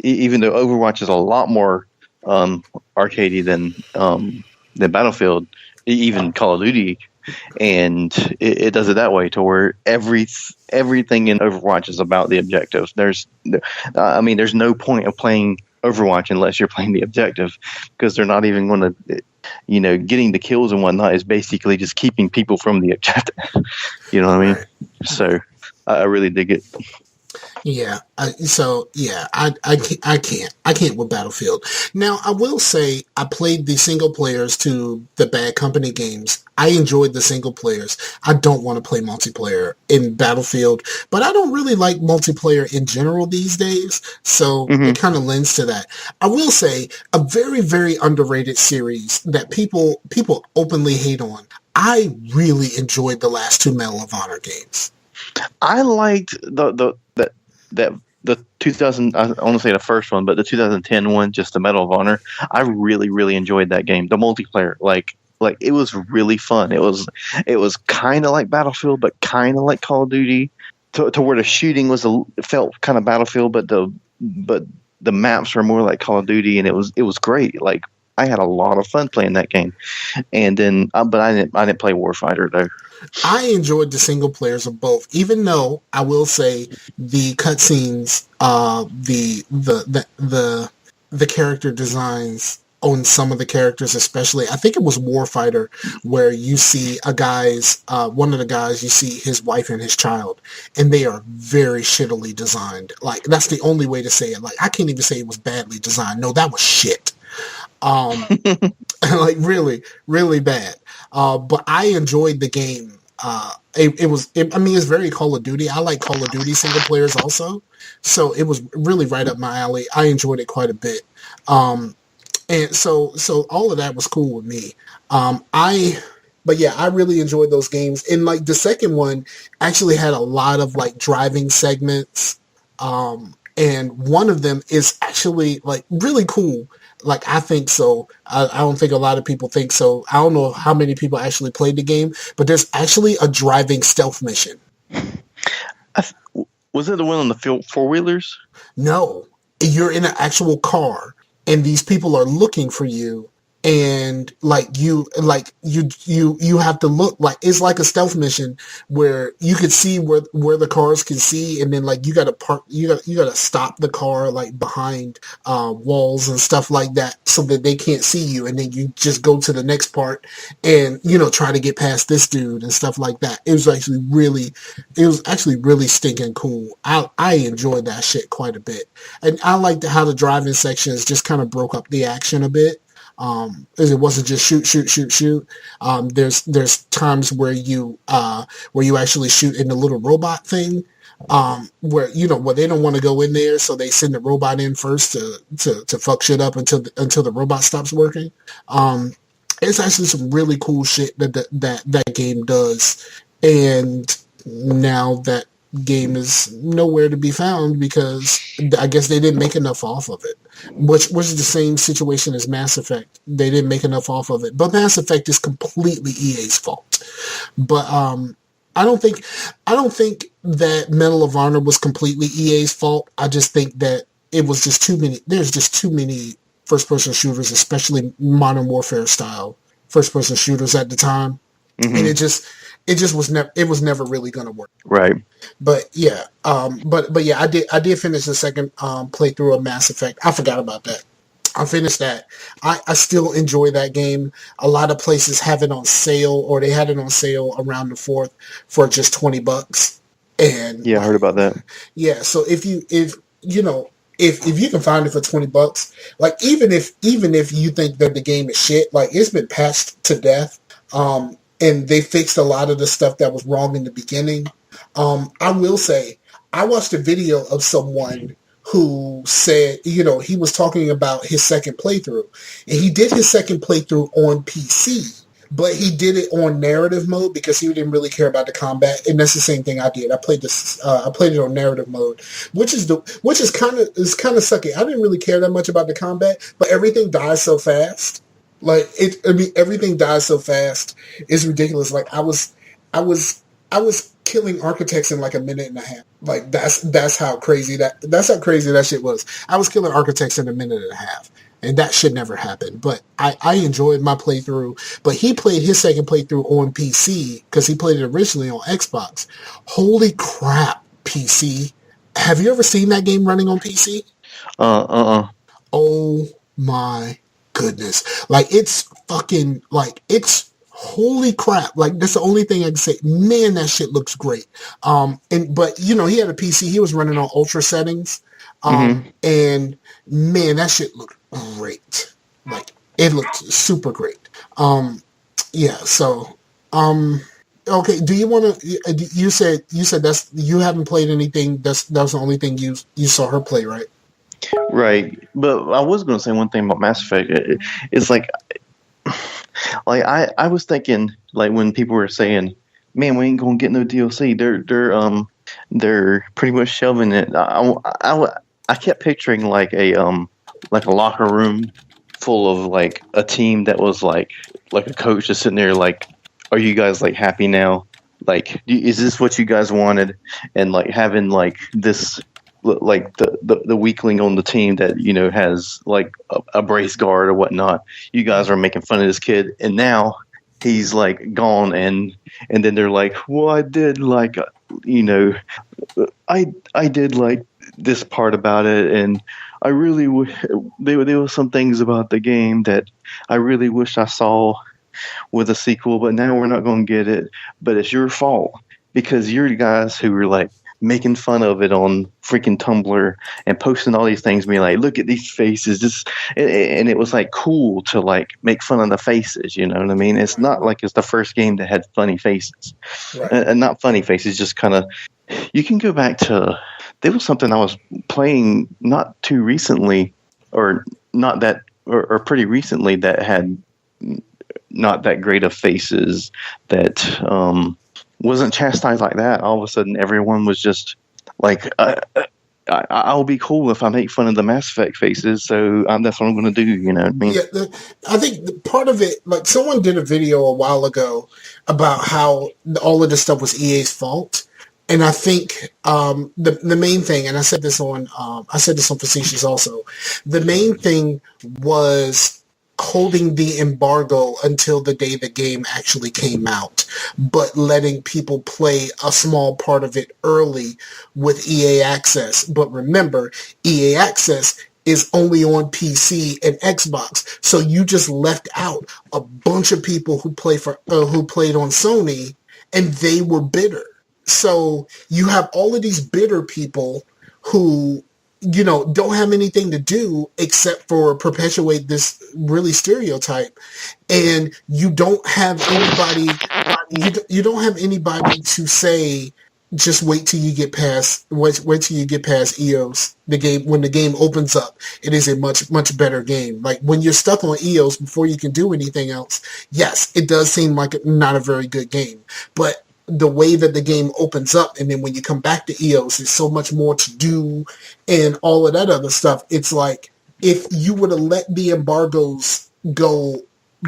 Even though Overwatch is a lot more arcadey than Battlefield, even Call of Duty. And it does it that way to where everything in Overwatch is about the objective. There's no point of playing Overwatch unless you're playing the objective, because they're not even going to, getting the kills and whatnot is basically just keeping people from the objective. You know what I mean? So I really dig it. Yeah. I can't with Battlefield. Now, I will say I played the single players to the Bad Company games. I enjoyed the single players. I don't want to play multiplayer in Battlefield, but I don't really like multiplayer in general these days. So it kind of lends to that. I will say a very, very underrated series that people openly hate on. I really enjoyed the last two Medal of Honor games. I liked the 2000. I want to say the first one, but the 2010 one, just the Medal of Honor. I really, really enjoyed that game. The multiplayer, like it was really fun. It was kind of like Battlefield, but kind of like Call of Duty. To where the shooting felt kind of Battlefield, but the maps were more like Call of Duty, and it was great. Like, I had a lot of fun playing that game, and then but I didn't play Warfighter though. I enjoyed the single players of both, even though I will say the cutscenes, the character designs on some of the characters, especially, I think it was Warfighter, where you see one of the guys, you see his wife and his child, and they are very shittily designed. Like, that's the only way to say it. Like, I can't even say it was badly designed. No, that was shit. Like, really, really bad. But I enjoyed the game. It's very Call of Duty. I like Call of Duty single players also. So it was really right up my alley. I enjoyed it quite a bit. And so all of that was cool with me. But yeah, I really enjoyed those games. And like the second one actually had a lot of like driving segments. And one of them is actually like really cool. Like, I think so. I don't think a lot of people think so. I don't know how many people actually played the game, but there's actually a driving stealth mission. Was it the one on the four-wheelers? No. You're in an actual car, and these people are looking for you, and you have to look like it's like a stealth mission where you could see where the cars can see, and then like you got to park, you got to stop the car like behind walls and stuff like that so that they can't see you, and then you just go to the next part and try to get past this dude and stuff like that. It was actually really stinking cool. I enjoyed that shit quite a bit, and I liked how the driving sections just kind of broke up the action a bit. It wasn't just shoot, shoot, shoot, shoot. There's times where you actually shoot in the little robot thing, where where they don't want to go in there, so they send the robot in first to fuck shit up until the robot stops working. It's actually some really cool shit that game does, and now that game is nowhere to be found because I guess they didn't make enough off of it, which was the same situation as Mass Effect. They didn't make enough off of it, but Mass Effect is completely EA's fault. But I don't think that Medal of Honor was completely EA's fault. I just think that it was just too many. There's just too many first-person shooters, especially Modern Warfare style first-person shooters at the time, and it just was never really gonna work. Right. But yeah, but yeah, I did finish the second playthrough of Mass Effect. I forgot about that. I finished that. I still enjoy that game. A lot of places have it on sale, or they had it on sale around the 4th for just $20. And yeah, I heard about that. Yeah, so if you can find it for $20, like even if you think that the game is shit, like it's been patched to death, and they fixed a lot of the stuff that was wrong in the beginning. I will say, I watched a video of someone who said, he was talking about his second playthrough, and he did his second playthrough on PC. But he did it on narrative mode because he didn't really care about the combat, and that's the same thing I did. I played it on narrative mode, which is kind of sucky. I didn't really care that much about the combat, but everything dies so fast. Like everything dies so fast. It's ridiculous. Like I was killing architects in like a minute and a half. Like that's how crazy that shit was. I was killing architects in a minute and a half. And that should never happen. But I enjoyed my playthrough. But he played his second playthrough on PC because he played it originally on Xbox. Holy crap, PC. Have you ever seen that game running on PC? Oh my goodness. Like it's fucking, like it's holy crap. Like that's the only thing I can say. Man, that shit looks great. But he had a PC. He was running on ultra settings. And man, that shit looked great. Like it looked super great. Yeah. So, okay. Do you want to? You said that's you haven't played anything. That was the only thing you saw her play, right? Right. But I was going to say one thing about Mass Effect. It's like I was thinking, like when people were saying, "Man, we ain't gonna get no DLC." They're pretty much shelving it. I kept picturing like a locker room full of like a team that was like a coach just sitting there like, are you guys like happy now? Like, is this what you guys wanted? And like having like this like the weakling on the team that has like a brace guard or whatnot. You guys are making fun of this kid, and now he's like gone, and then they're like, well, I did like I did like this part about it, and I really there were some things about the game that I really wish I saw with a sequel, but now we're not going to get it. But it's your fault because you're the guys who were like making fun of it on freaking Tumblr and posting all these things, being like, look at these faces, and it was like cool to like make fun of the faces, you know what I mean? It's not like it's the first game that had funny faces. Right. And not funny faces, just kind of, you can go back to, there was something I was playing not too recently, or not that, or pretty recently, that had not that great of faces, that wasn't chastised like that. All of a sudden, everyone was just like, I'll be cool if I make fun of the Mass Effect faces, so that's what I'm going to do, you know what I mean? Yeah, I think part of it, like someone did a video a while ago about how all of this stuff was EA's fault. And I think the main thing, and I said this on Facetious also. The main thing was holding the embargo until the day the game actually came out, but letting people play a small part of it early with EA Access. But remember, EA Access is only on PC and Xbox, so you just left out a bunch of people who played on Sony, and they were bitter. So you have all of these bitter people who, don't have anything to do except for perpetuate this really stereotype. And you don't have anybody, you don't have anybody to say, just wait till you get past EOS. The game, when the game opens up, it is a much, much better game. Like when you're stuck on EOS before you can do anything else, yes, it does seem like not a very good game. But the way that the game opens up, and then when you come back to EOS, there's so much more to do and all of that other stuff. It's like, if you would have let the embargoes go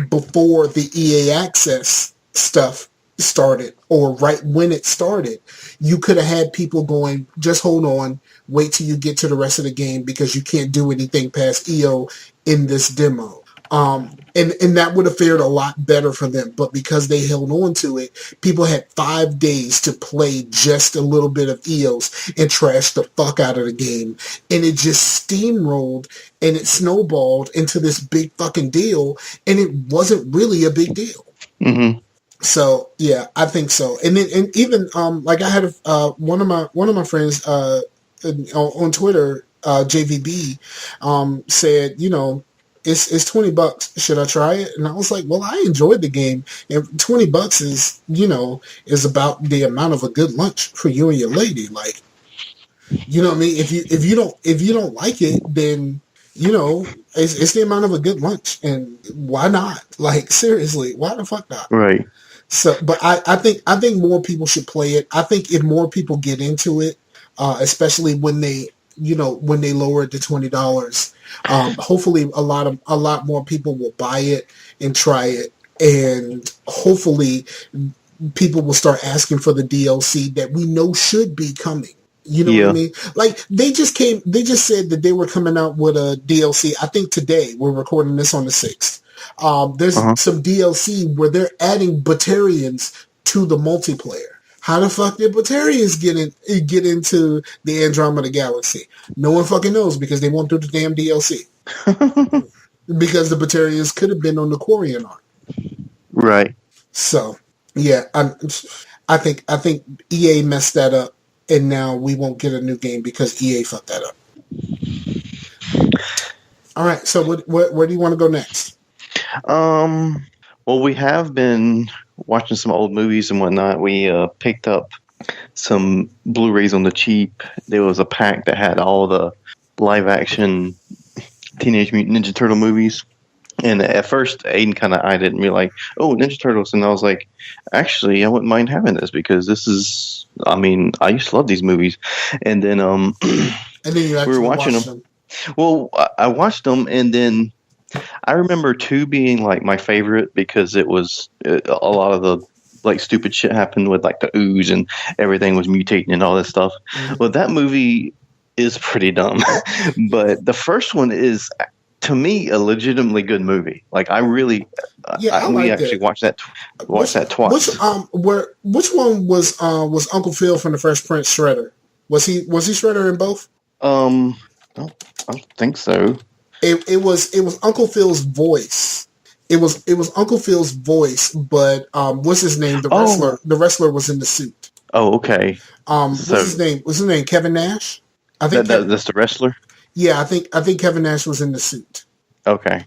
before the EA Access stuff started, or right when it started, you could have had people going, just hold on, wait till you get to the rest of the game because you can't do anything past EO in this demo. And that would have fared a lot better for them. But because they held on to it, people had 5 days to play just a little bit of EOS and trash the fuck out of the game. And it just steamrolled and it snowballed into this big fucking deal. And it wasn't really a big deal. Mm-hmm. So yeah, I think so. And then, and even like I had one of my friends on Twitter, JVB, said, it's $20. Should I try it? And I was like, well, I enjoyed the game, and $20 is about the amount of a good lunch for you and your lady. Like, you know what I mean? If you don't like it, then it's the amount of a good lunch, and why not? Like, seriously, why the fuck not? Right. So, but I think more people should play it. I think if more people get into it, especially when they lower it to $20, hopefully a lot more people will buy it and try it, and hopefully people will start asking for the DLC that we know should be coming. You know what I mean? Like they just said that they were coming out with a DLC. I think today, we're recording this on the 6th. There's some DLC where they're adding Batarians to the multiplayer. How the fuck did Batarians get into the Andromeda Galaxy? No one fucking knows, because they won't do the damn DLC. Because the Batarians could have been on the Quarian arc. Right. So yeah, I think EA messed that up, and now we won't get a new game because EA fucked that up. All right, so where do you want to go next? Well, we have been watching some old movies and whatnot. We picked up some Blu-rays on the cheap. There was a pack that had all the live-action Teenage Mutant Ninja Turtle movies. And at first, Aiden kind of eyed it and be like, oh, Ninja Turtles. And I was like, actually, I wouldn't mind having this, because this is, I used to love these movies. And then, and then you actually we were watching them. Well, I watched them, and then I remember 2 being like my favorite, because it was a lot of the like stupid shit happened with like the ooze and everything was mutating and all this stuff. Mm-hmm. Well, that movie is pretty dumb, but the first one is, to me, a legitimately good movie. Like I really, we actually watched that twice. Which one was Uncle Phil from the Fresh Prince Shredder? Was he Shredder in both? I don't think so. It was Uncle Phil's voice. It was Uncle Phil's voice, but what's his name? The wrestler was in the suit. Oh, okay. What's his name? What's his name? Kevin Nash. I think that's the wrestler. Yeah, I think Kevin Nash was in the suit. Okay.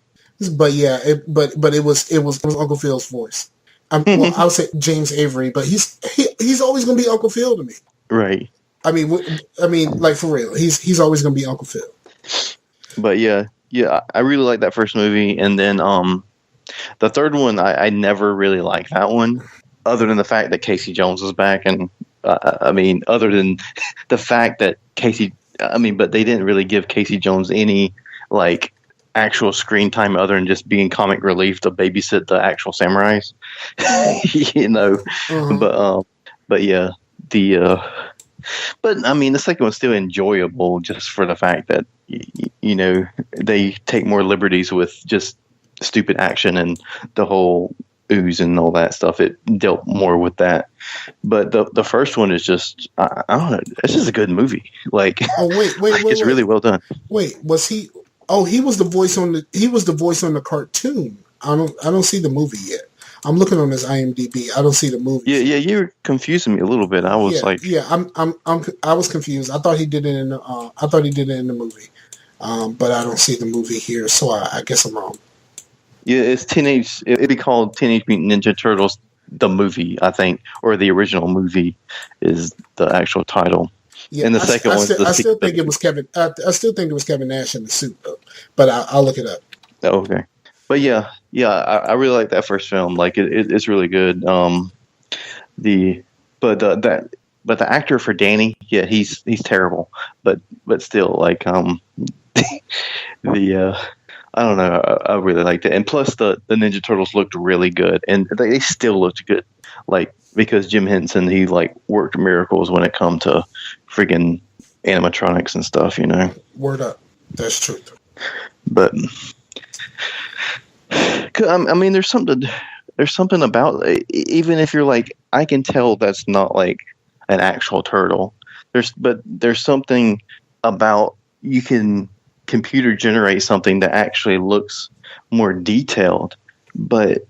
But yeah, it was Uncle Phil's voice. Well, I would say James Avery, but he's always gonna be Uncle Phil to me. Right. I mean, like for real, he's always gonna be Uncle Phil. But yeah, I really like that first movie, and then the third one, I never really liked that one, other than the fact that Casey Jones was back, and other than the fact that but they didn't really give Casey Jones any like actual screen time other than just being comic relief to babysit the actual samurais, Uh-huh. But yeah, but I mean, the second one's still enjoyable just for the fact that they take more liberties with just stupid action and the whole ooze and all that stuff. It dealt more with that, but the first one is just I don't know. It's just a good movie. Like, oh wait, it's really well done. Wait, was he? Oh, he was the voice on the cartoon. I don't see the movie yet. I'm looking on his IMDb. I don't see the movie. Yeah, you were confusing me a little bit. I was I was confused. I thought he did it in the movie, but I don't see the movie here. So I guess I'm wrong. Yeah, it'd be called Teenage Mutant Ninja Turtles, the movie, I think, or the original movie is the actual title. Yeah, and the second one. I still think it was Kevin. I still think it was Kevin Nash in the suit, though. But I'll look it up. Oh, okay. But yeah, I really like that first film. Like it's really good. The actor for Danny, yeah, he's terrible. But still, like I don't know. I really liked it, and plus the Ninja Turtles looked really good, and they still looked good. Like, because Jim Henson, he like worked miracles when it come to freaking animatronics and stuff. Word up, that's true. But I mean, there's something about it, even if you're like, I can tell that's not like an actual turtle. There's something about, you can computer generate something that actually looks more detailed, but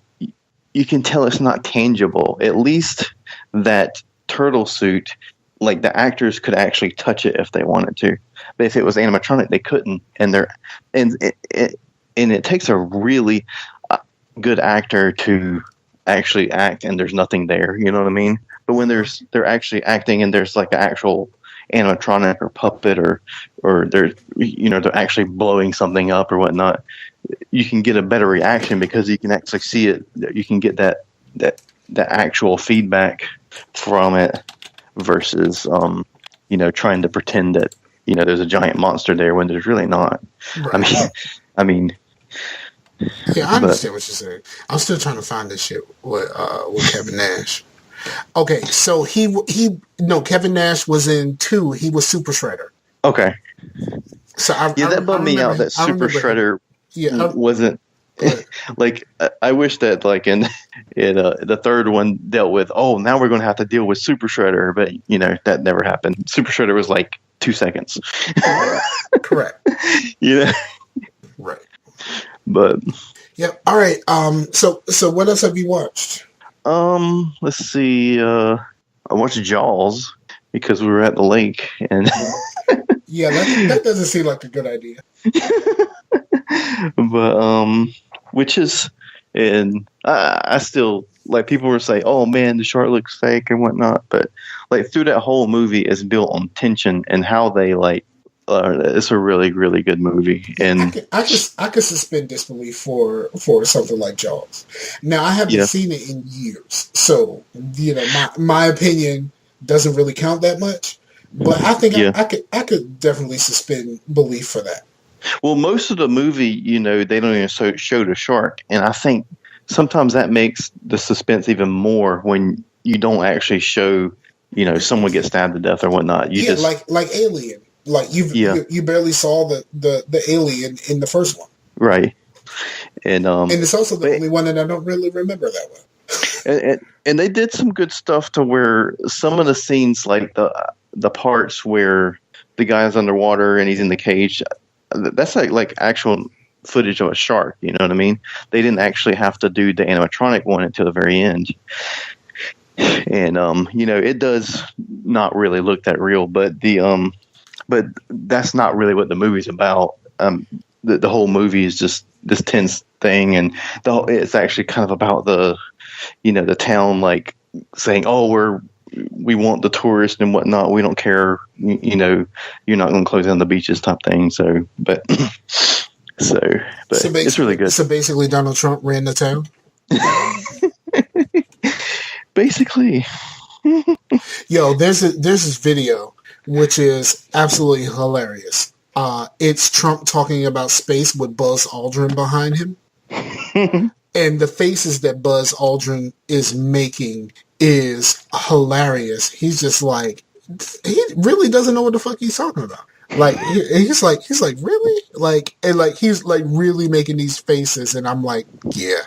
you can tell it's not tangible. At least that turtle suit, like the actors could actually touch it if they wanted to. But if it was animatronic, they couldn't. And it takes a really good actor to actually act, and there's nothing there. You know what I mean? But when they're actually acting, and there's like an actual animatronic or puppet or they're actually blowing something up or whatnot, you can get a better reaction because you can actually see it. You can get that actual feedback from it versus trying to pretend that there's a giant monster there when there's really not. Right. I mean. Yeah, I understand what you're saying. I'm still trying to find this shit with Kevin Nash. Okay, so Kevin Nash was in 2. He was Super Shredder. Okay. So that bummed me out that Super Shredder wasn't like. I wish that like in the third one dealt with, now we're going to have to deal with Super Shredder, but that never happened. Super Shredder was like 2 seconds. Correct. Right. But yeah. All right. So what else have you watched? Let's see. I watched Jaws because we were at the lake, and yeah, that doesn't seem like a good idea. But which is, and I still like, people were saying, "Oh man, the shark looks fake" and whatnot, but like through that whole movie is built on tension and how they like. It's a really, really good movie, and I could suspend disbelief for something like Jaws. Now I haven't seen it in years, so my opinion doesn't really count that much. But I think I could definitely suspend belief for that. Well, most of the movie, they don't even show the shark, and I think sometimes that makes the suspense even more when you don't actually show, someone gets stabbed to death or whatnot. Like Alien. Like you barely saw the alien in the first one, right? And it's also the only one that I don't really remember that well. And they did some good stuff to where some of the scenes, like the parts where the guy's underwater and he's in the cage, that's like actual footage of a shark. You know what I mean? They didn't actually have to do the animatronic one until the very end. And it does not really look that real, but but that's not really what the movie's about. The whole movie is just this tense thing, and it's actually kind of about the town like saying, we want the tourists and whatnot. We don't care. You're not going to close down the beaches type thing. So it's really good. So basically, Donald Trump ran the town. Basically. Yo, there's this video which is absolutely hilarious. It's Trump talking about space with Buzz Aldrin behind him. And the faces that Buzz Aldrin is making is hilarious. He's just like, he really doesn't know what the fuck he's talking about. Like he's like really like, and like he's like really making these faces, and I'm like, yeah.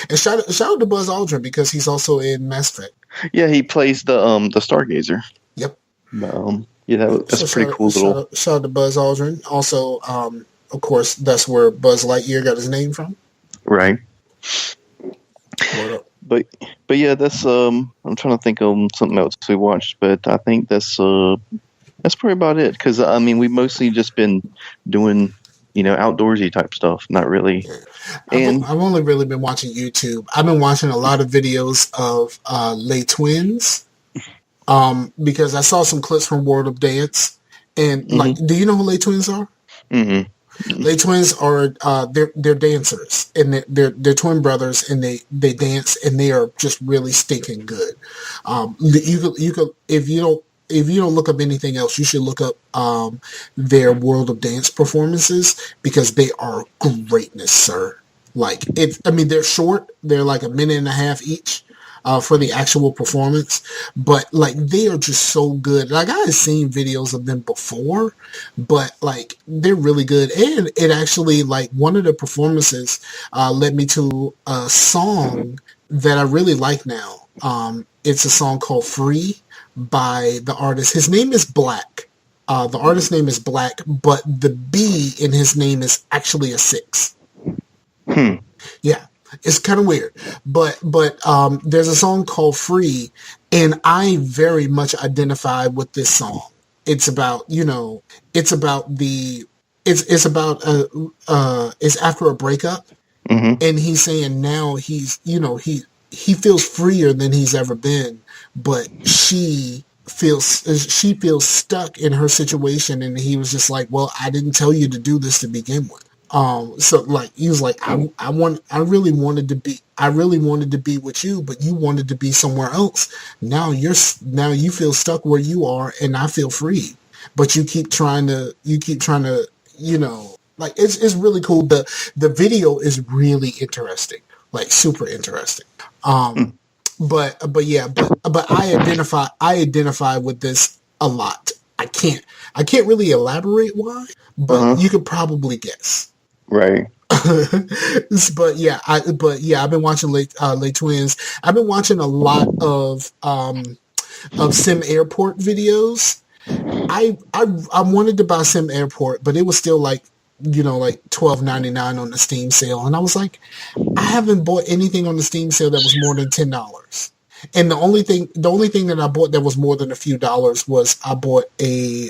And shout out to Buzz Aldrin because he's also in Mass Effect. Yeah, he plays the Stargazer. Yep. Yeah, that's So a pretty cool little. shout out to Buzz Aldrin. Also, of course, that's where Buzz Lightyear got his name from. Right. What up? But yeah, that's I'm trying to think of something else we watched, but I think that's probably about it. Because I mean, we've mostly just been doing outdoorsy type stuff, not really. I've only really been watching YouTube. I've been watching a lot of videos of Les Twins, because I saw some clips from World of Dance, and like, do you know who Les Twins are? Mm-hmm. Les Twins are they're dancers, and they're twin brothers, and they dance, and they are just really stinking good. You could if you don't look up anything else, you should look up their World of Dance performances because they are greatness, sir. Like they're short; they're like a minute and a half each. For the actual performance, but like they are just so good. Like I had seen videos of them before, but like they're really good. And it actually, like, one of the performances led me to a song that I really like now. It's a song called "Free" by the artist. His name is Black. The artist's name is Black, but the B in his name is actually a 6. Yeah. It's kind of weird, but there's a song called "Free," and I very much identify with this song. It's about it's after a breakup, and he's saying now he's he feels freer than he's ever been, but she feels stuck in her situation, and he was just like, well, I didn't tell you to do this to begin with. So like he was like, I really wanted to be with you, but you wanted to be somewhere else. Now you feel stuck where you are, and I feel free, but you keep trying to like it's really cool. The video is really interesting, like super interesting. But I identify with this a lot. I can't really elaborate why, but you could probably guess. Right. But yeah, I've been watching Les Twins. I've been watching a lot of Sim Airport videos. I wanted to buy Sim Airport, but it was still like like $12.99 on the Steam sale, and I was like, I haven't bought anything on the Steam sale that was more than $10. And the only thing that I bought that was more than a few dollars was I bought a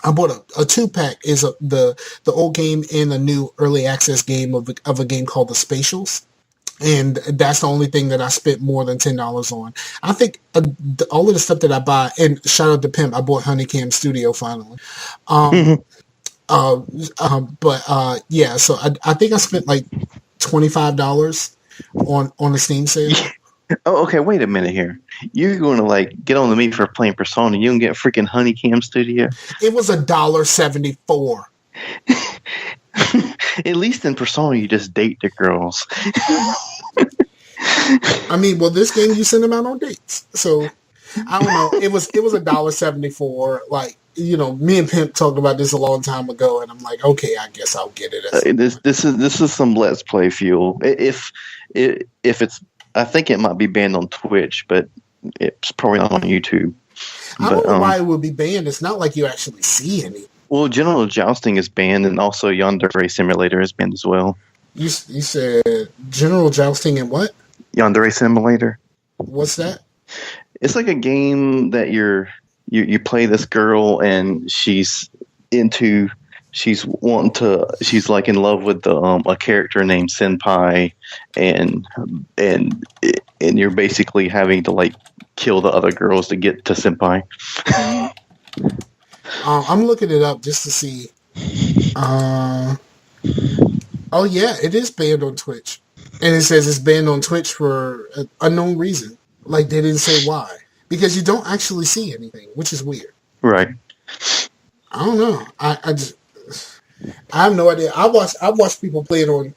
2-pack is the old game and a new early access game of a game called The Spatials. And that's the only thing that I spent more than $10 on. I think all of the stuff that I buy, and shout out to Pimp, I bought Honeycam Studio finally. Yeah, so I think I spent like $25 on the Steam sale. Oh, okay. Wait a minute here. You're going to like get on to me for playing Persona. You can get freaking Honeycam Studio. It was $1.74. At least in Persona, you just date the girls. I mean, well, this game you send them out on dates, so I don't know. It was $1.74. Like me and Pimp talked about this a long time ago, and I'm like, okay, I guess I'll get it. This is some Let's Play fuel. If it's. I think it might be banned on Twitch, but it's probably not on YouTube. I don't know why it would be banned. It's not like you actually see any. Well, General Jousting is banned, and also Yandere Simulator is banned as well. You said General Jousting and what? Yandere Simulator. What's that? It's like a game that you play this girl, and she's like in love with a character named Senpai, and you're basically having to like kill the other girls to get to Senpai. I'm looking it up just to see. Oh yeah, it is banned on Twitch, and it says it's banned on Twitch for an unknown reason. Like they didn't say why, because you don't actually see anything, which is weird. Right. I don't know. I have no idea. I watch people play it on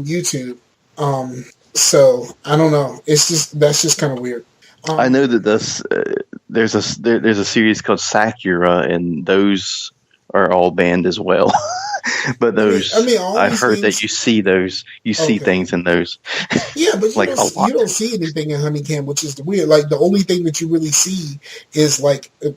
YouTube. So I don't know. That's just kind of weird. I know that there's a series called Sakura, and those are all banned as well. But all I've these heard that things. you see Okay. things in those, Yeah, but like a you lot. don't see anything in Honeycam, which is weird. Like the only thing that you really see is like a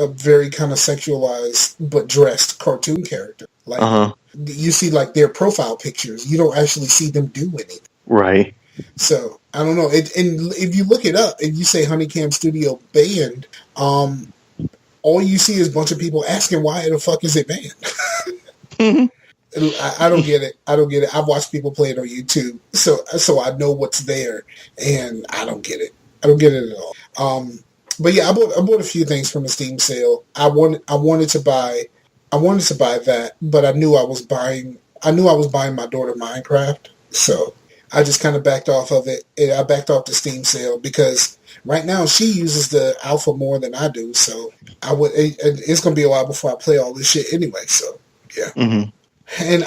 very kind of sexualized but dressed cartoon character. Uh Like huh. you see like their profile pictures. You don't actually see them do anything. Right. So I don't know. And if you look it up, if you say Honeycam Studio banned, all you see is a bunch of people asking why the fuck is it banned. I don't get it. I don't get it. I've watched people play it on YouTube, so I know what's there, and I don't get it. I don't get it at all. But yeah, I bought a few things from the Steam sale. I wanted to buy that, but I knew I was buying my daughter Minecraft, so I just kind of backed off of it. I backed off the Steam sale because right now she uses the alpha more than I do, so it's gonna be a while before I play all this shit anyway. So yeah. Mm-hmm. And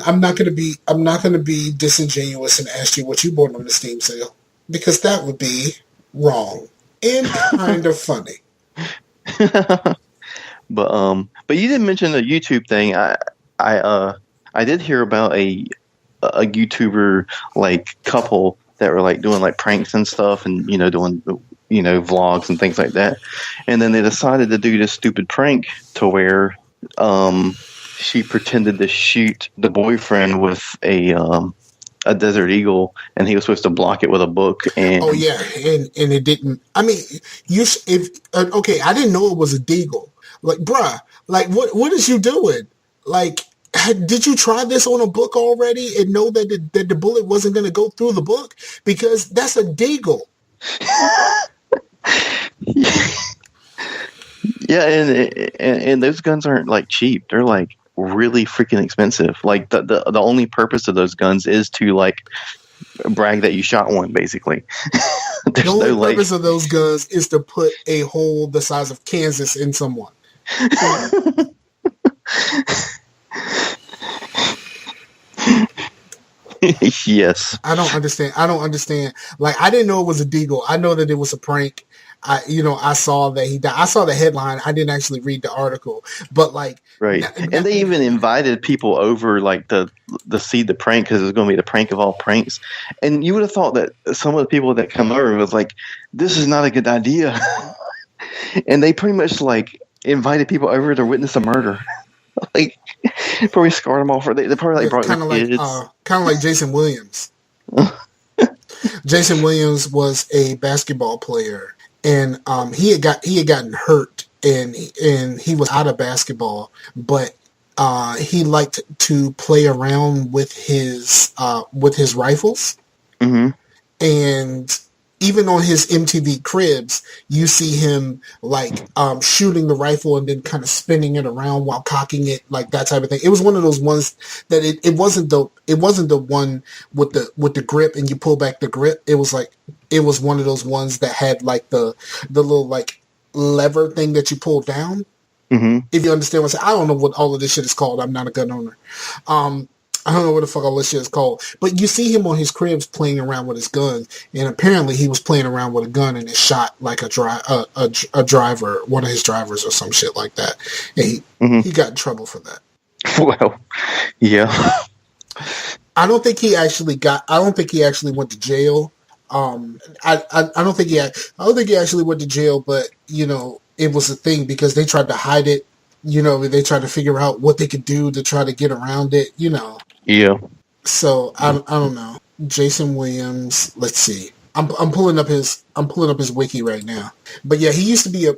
I'm not gonna be disingenuous and ask you what you bought on the Steam sale because that would be wrong and kind of funny. But you didn't mention the YouTube thing. I did hear about a YouTuber like couple that were like doing like pranks and stuff, and doing vlogs and things like that. And then they decided to do this stupid prank to where she pretended to shoot the boyfriend with a Desert Eagle, and he was supposed to block it with a book. And oh yeah, and it didn't. I mean, okay, I didn't know it was a deagle. Like, bruh, like what is you doing? Like, did you try this on a book already and know that the bullet wasn't going to go through the book because that's a deagle. Yeah, and those guns aren't like cheap. They're like really freaking expensive. Like the only purpose of those guns is to like brag that you shot one, basically. The only purpose of those guns is to put a hole the size of Kansas in someone. Yes. I don't understand. Like, I didn't know it was a deagle. I know that it was a prank. I saw that he died. I saw the headline. I didn't actually read the article, but like, right. And they even invited people over, like to see the prank because it was going to be the prank of all pranks. And you would have thought that some of the people that come over was like, "This is not a good idea," and they pretty much like invited people over to witness a murder. Like, probably scarred them off. They probably like brought their kids. Kind of like Jason Williams. Jason Williams was a basketball player, and he had gotten hurt, and he was out of basketball, but he liked to play around with his rifles, Mm-hmm. and even on his MTV Cribs, you see him like shooting the rifle and then kind of spinning it around while cocking it, like that type of thing. It was one of those ones that it wasn't the one with the grip and you pull back the grip. It was one of those ones that had like the little like lever thing that you pull down. Mm-hmm. If you understand what I'm saying. I don't know what all of this shit is called. I'm not a gun owner. I don't know what the fuck all this shit is called. But you see him on his cribs playing around with his gun, and apparently he was playing around with a gun and it shot like a driver, one of his drivers or some shit like that. And he got in trouble for that. Well, yeah. I don't think he actually went to jail. I don't think he actually went to jail, but it was a thing because they tried to hide it. They tried to figure out what they could do to try to get around it. Yeah. So I don't know. Jason Williams. Let's see. I'm pulling up his wiki right now. But yeah, he used to be a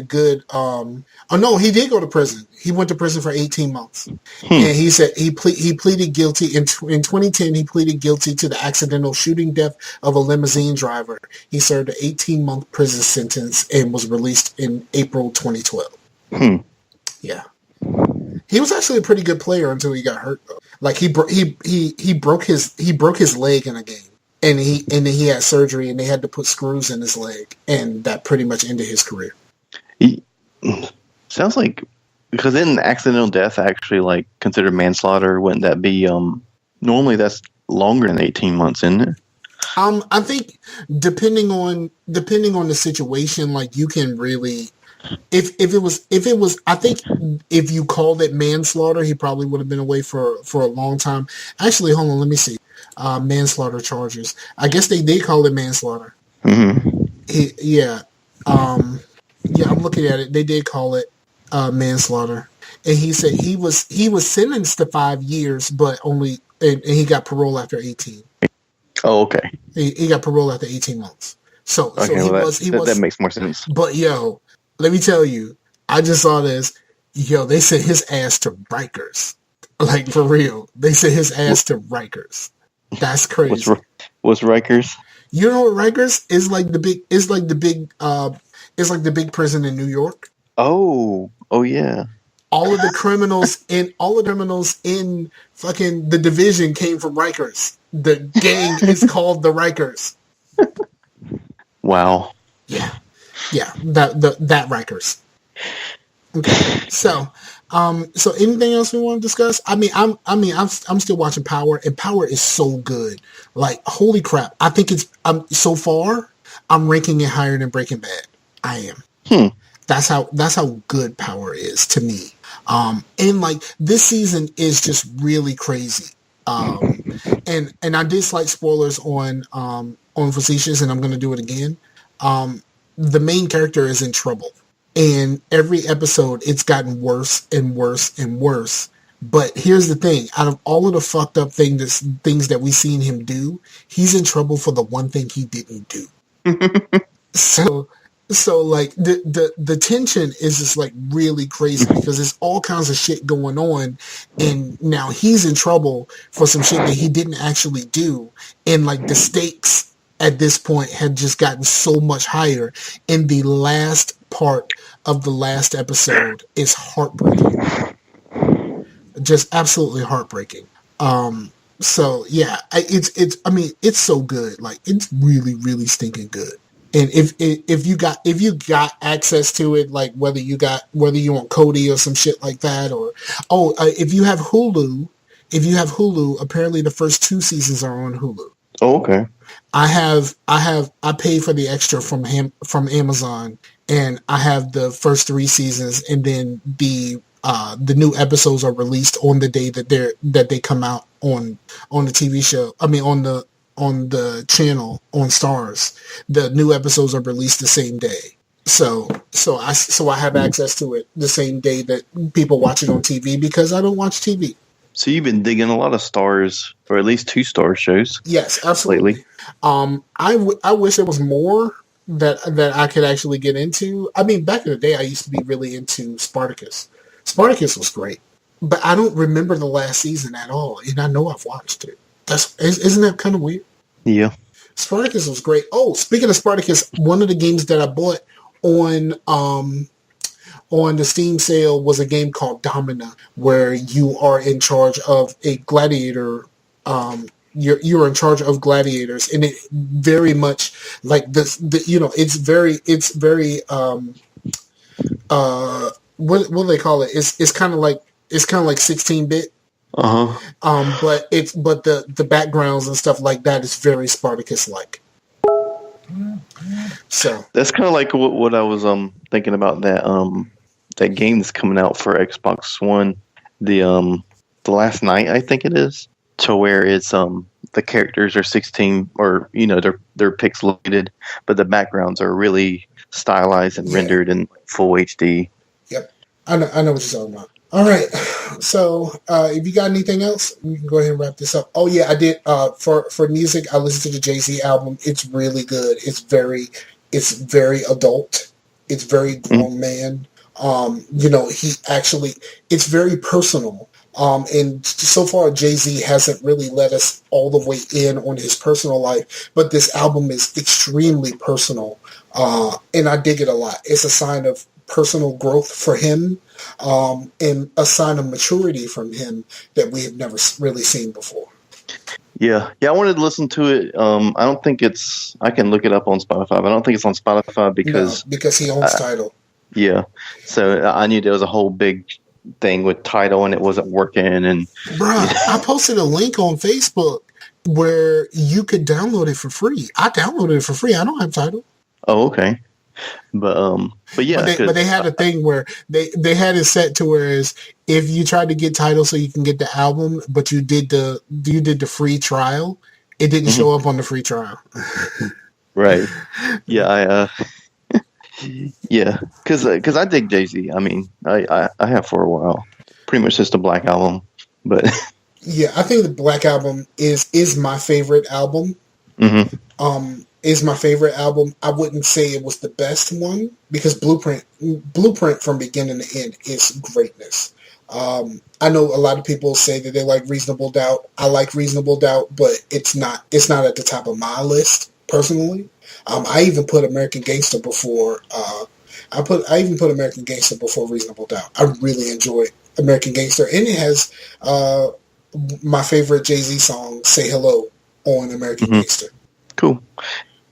good. Oh no, he did go to prison. He went to prison for 18 months, and he said he pleaded guilty in 2010. He pleaded guilty to the accidental shooting death of a limousine driver. He served an 18-month prison sentence and was released in April 2012. Yeah. He was actually a pretty good player until he got hurt though. Like he broke his leg in a game. And then he had surgery and they had to put screws in his leg, and that pretty much ended his career. Sounds like, because isn't accidental death actually like considered manslaughter? Wouldn't that be normally that's longer than 18 months, isn't it? I think depending on the situation, like you can really if it was I think if you called it manslaughter, he probably would have been away for a long time. Actually, hold on, let me see. Manslaughter charges. I guess they did call it manslaughter. Mm-hmm. Yeah. Um, yeah, I'm looking at it. They did call it manslaughter, and he said he was sentenced to 5 years, but only and he got parole after 18. Oh, okay. He got parole after 18 months. So Okay, he well, was he that was. makes more sense. But yo, let me tell you, I just saw this. Yo, they sent his ass to Rikers. Like for real, they sent his ass to Rikers. That's What's crazy. what's Rikers? You know what Rikers is like the big is like the big is like the big prison in New York. Oh yeah. All of the criminals in fucking the division came from Rikers. The gang is called the Rikers. Wow. Yeah. Yeah. That Rikers. Okay. So anything else we want to discuss? I'm still watching Power, and Power is so good. Like, holy crap. I think it's so far I'm ranking it higher than Breaking Bad. I am. That's how good Power is to me. And like this season is just really crazy. And I did slight spoilers on Facetious, and I'm gonna do it again. The main character is in trouble, and every episode it's gotten worse and worse and worse. But here's the thing: out of all of the fucked up things that we've seen him do, he's in trouble for the one thing he didn't do. So like the tension is just like really crazy because there's all kinds of shit going on, and now he's in trouble for some shit that he didn't actually do, and like the stakes at this point had just gotten so much higher. And the last part of the last episode is heartbreaking, just absolutely heartbreaking. So yeah, it's so good. Like, it's really, really stinking good. And if you got access to it, like whether you want Cody or some shit like that, or if you have Hulu, apparently the first 2 seasons are on Hulu. Oh, okay. I pay for the extra from Amazon, and I have the first 3 seasons, and then the new episodes are released on the day that they come out on the TV show. I mean, on the channel on Stars. The new episodes are released the same day. So I have access to it the same day that people watch it on TV, because I don't watch TV. So you've been digging a lot of Stars, or at least 2 Star shows. Yes, absolutely. Lately. I wish there was more that I could actually get into. I mean, back in the day, I used to be really into Spartacus. Spartacus was great, but I don't remember the last season at all, and I know I've watched it. Isn't that kind of weird? Yeah. Spartacus was great. Oh, speaking of Spartacus, one of the games that I bought on the Steam sale was a game called Domina, where you are in charge of a gladiator. You're in charge of gladiators, and it very much like this. It's very what do they call it? It's kind of like 16-bit. But the backgrounds and stuff like that is very Spartacus like. So that's kind of like what I was thinking about that game that's coming out for Xbox One, the last night, I think it is, to where it's the characters are 16, or they're pixelated, but the backgrounds are really stylized and rendered in full HD. Yep, I know what you're talking about. All right, so if you got anything else, we can go ahead and wrap this up. Oh yeah, I did. For music, I listened to the Jay-Z album. It's really good. It's very adult. It's very grown man. It's very personal. And so far, Jay-Z hasn't really let us all the way in on his personal life, but this album is extremely personal, and I dig it a lot. It's a sign of personal growth for him, and a sign of maturity from him that we have never really seen before. Yeah, I wanted to listen to it. I don't think it's. I can look it up on Spotify, but I don't think it's on Spotify because he owns Tidal. Yeah, so I knew there was a whole big thing with Tidal and it wasn't working. And bruh, I posted a link on Facebook. where you could download it for free. I downloaded it for free. I don't have Tidal. Oh, okay. But yeah, But they had a thing where they had it set to whereas if you tried to get Tidal so you can get the album, but you did the free trial, it didn't show up on the free trial. Right. Yeah, yeah, because I dig Jay-Z. I mean, I have for a while. Pretty much just the Black Album, but yeah, I think the Black Album is my favorite album. Is my favorite album. I wouldn't say it was the best one because Blueprint from beginning to end is greatness. I know a lot of people say that they like Reasonable Doubt. I like Reasonable Doubt, but it's not at the top of my list personally. I even put American Gangster before. I even put American Gangster before Reasonable Doubt. I really enjoy American Gangster, and it has my favorite Jay-Z song, "Say Hello," on American Gangster. Cool.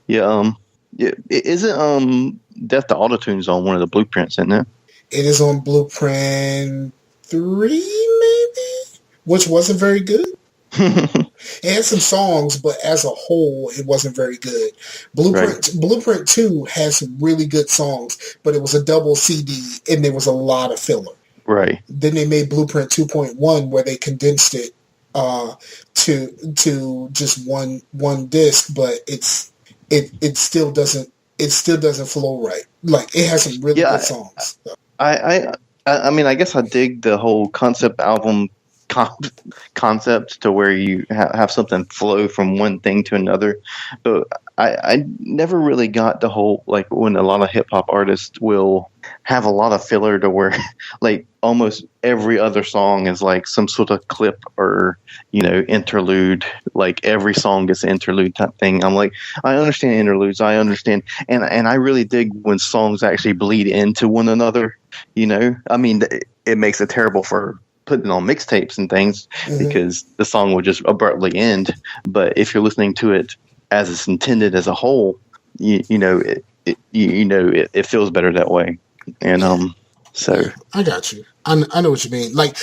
Yeah. Yeah. Isn't Death to Autotune's on one of the blueprints, isn't it? It is on Blueprint 3, maybe, which wasn't very good. It had some songs, but as a whole, it wasn't very good. Blueprint 2 has some really good songs, but it was a double CD, and there was a lot of filler. Right. Then they made Blueprint 2.1, where they condensed it to just one disc, but it still doesn't flow right. Like it has some really good songs. So. I mean, I guess I dig the whole concept album concept to where you have something flow from one thing to another, but I never really got the whole, like, when a lot of hip hop artists will have a lot of filler to where like almost every other song is like some sort of clip or, you know, interlude. Like every song gets an interlude type thing. I'm like, I understand interludes, I understand, and I really dig when songs actually bleed into one another. You know, I mean, it makes it terrible for putting on mixtapes and things because the song will just abruptly end. But if you're listening to it as it's intended as a whole, you know it feels better that way. And so I got you. I know what you mean. Like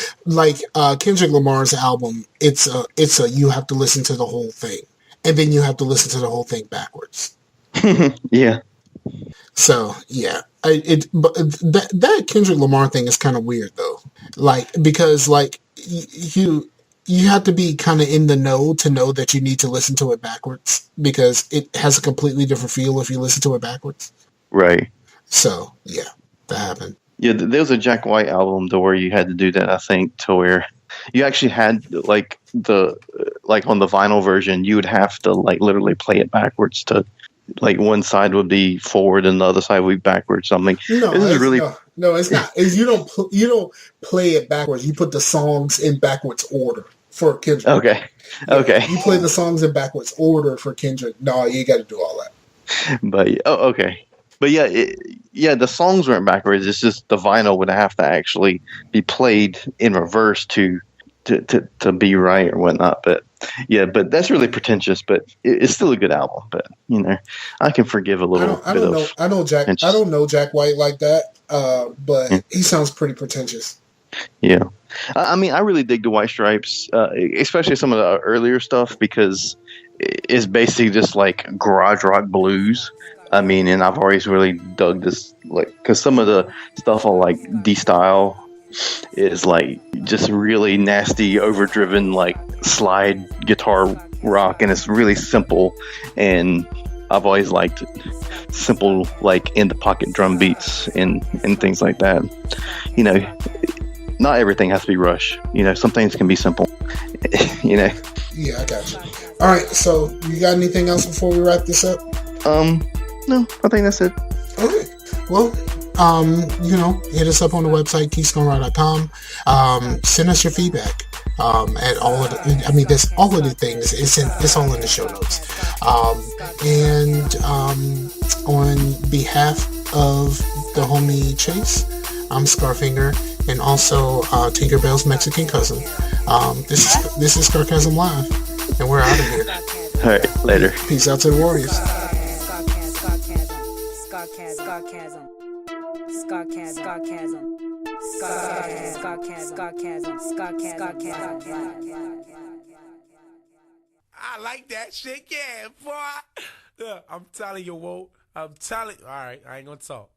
Kendrick Lamar's album, it's a you have to listen to the whole thing, and then you have to listen to the whole thing backwards. Yeah. So yeah, but that Kendrick Lamar thing is kind of weird though. Like because like you have to be kind of in the know to know that you need to listen to it backwards because it has a completely different feel if you listen to it backwards. Right. So yeah, that happened. Yeah, there was a Jack White album to where you had to do that. I think to where you actually had like on the vinyl version, you would have to like literally play it backwards to. Like one side would be forward and the other side would be backwards. Something. No, it's not. You don't play it backwards. You put the songs in backwards order for Kendrick. Okay. Yeah, okay. You play the songs in backwards order for Kendrick. No, you got to do all that. But okay. But yeah, the songs weren't backwards. It's just the vinyl would have to actually be played in reverse to be right or whatnot. But yeah, but that's really pretentious. But it's still a good album. But you know, I can forgive a little. I don't know Jack White like that. But he sounds pretty pretentious. Yeah, I mean, I really dig the White Stripes, especially some of the earlier stuff because it's basically just like garage rock blues. I mean, and I've always really dug this, like, because some of the stuff on like D-Style is like just really nasty, overdriven, like slide guitar rock, and it's really simple. And I've always liked simple, like in the pocket drum beats and things like that. You know, not everything has to be Rush. You know, some things can be simple. You know. Yeah, I got you. All right, so you got anything else before we wrap this up? No, I think that's it. Okay. Well, you know, hit us up on the website, keystoneright.com. Send us your feedback. At all of the, I mean, there's all of the things. It's all in the show notes. And on behalf of the homie Chase, I'm Scarfinger, and also Tinkerbell's Mexican cousin. This is Sarcasm Live, and we're out of here. All right, later. Peace out to the Warriors. Sarcasm. I like that shit. Yeah, boy. Yeah, I'm telling you, Whoa. I'm telling. All right, I ain't gonna talk.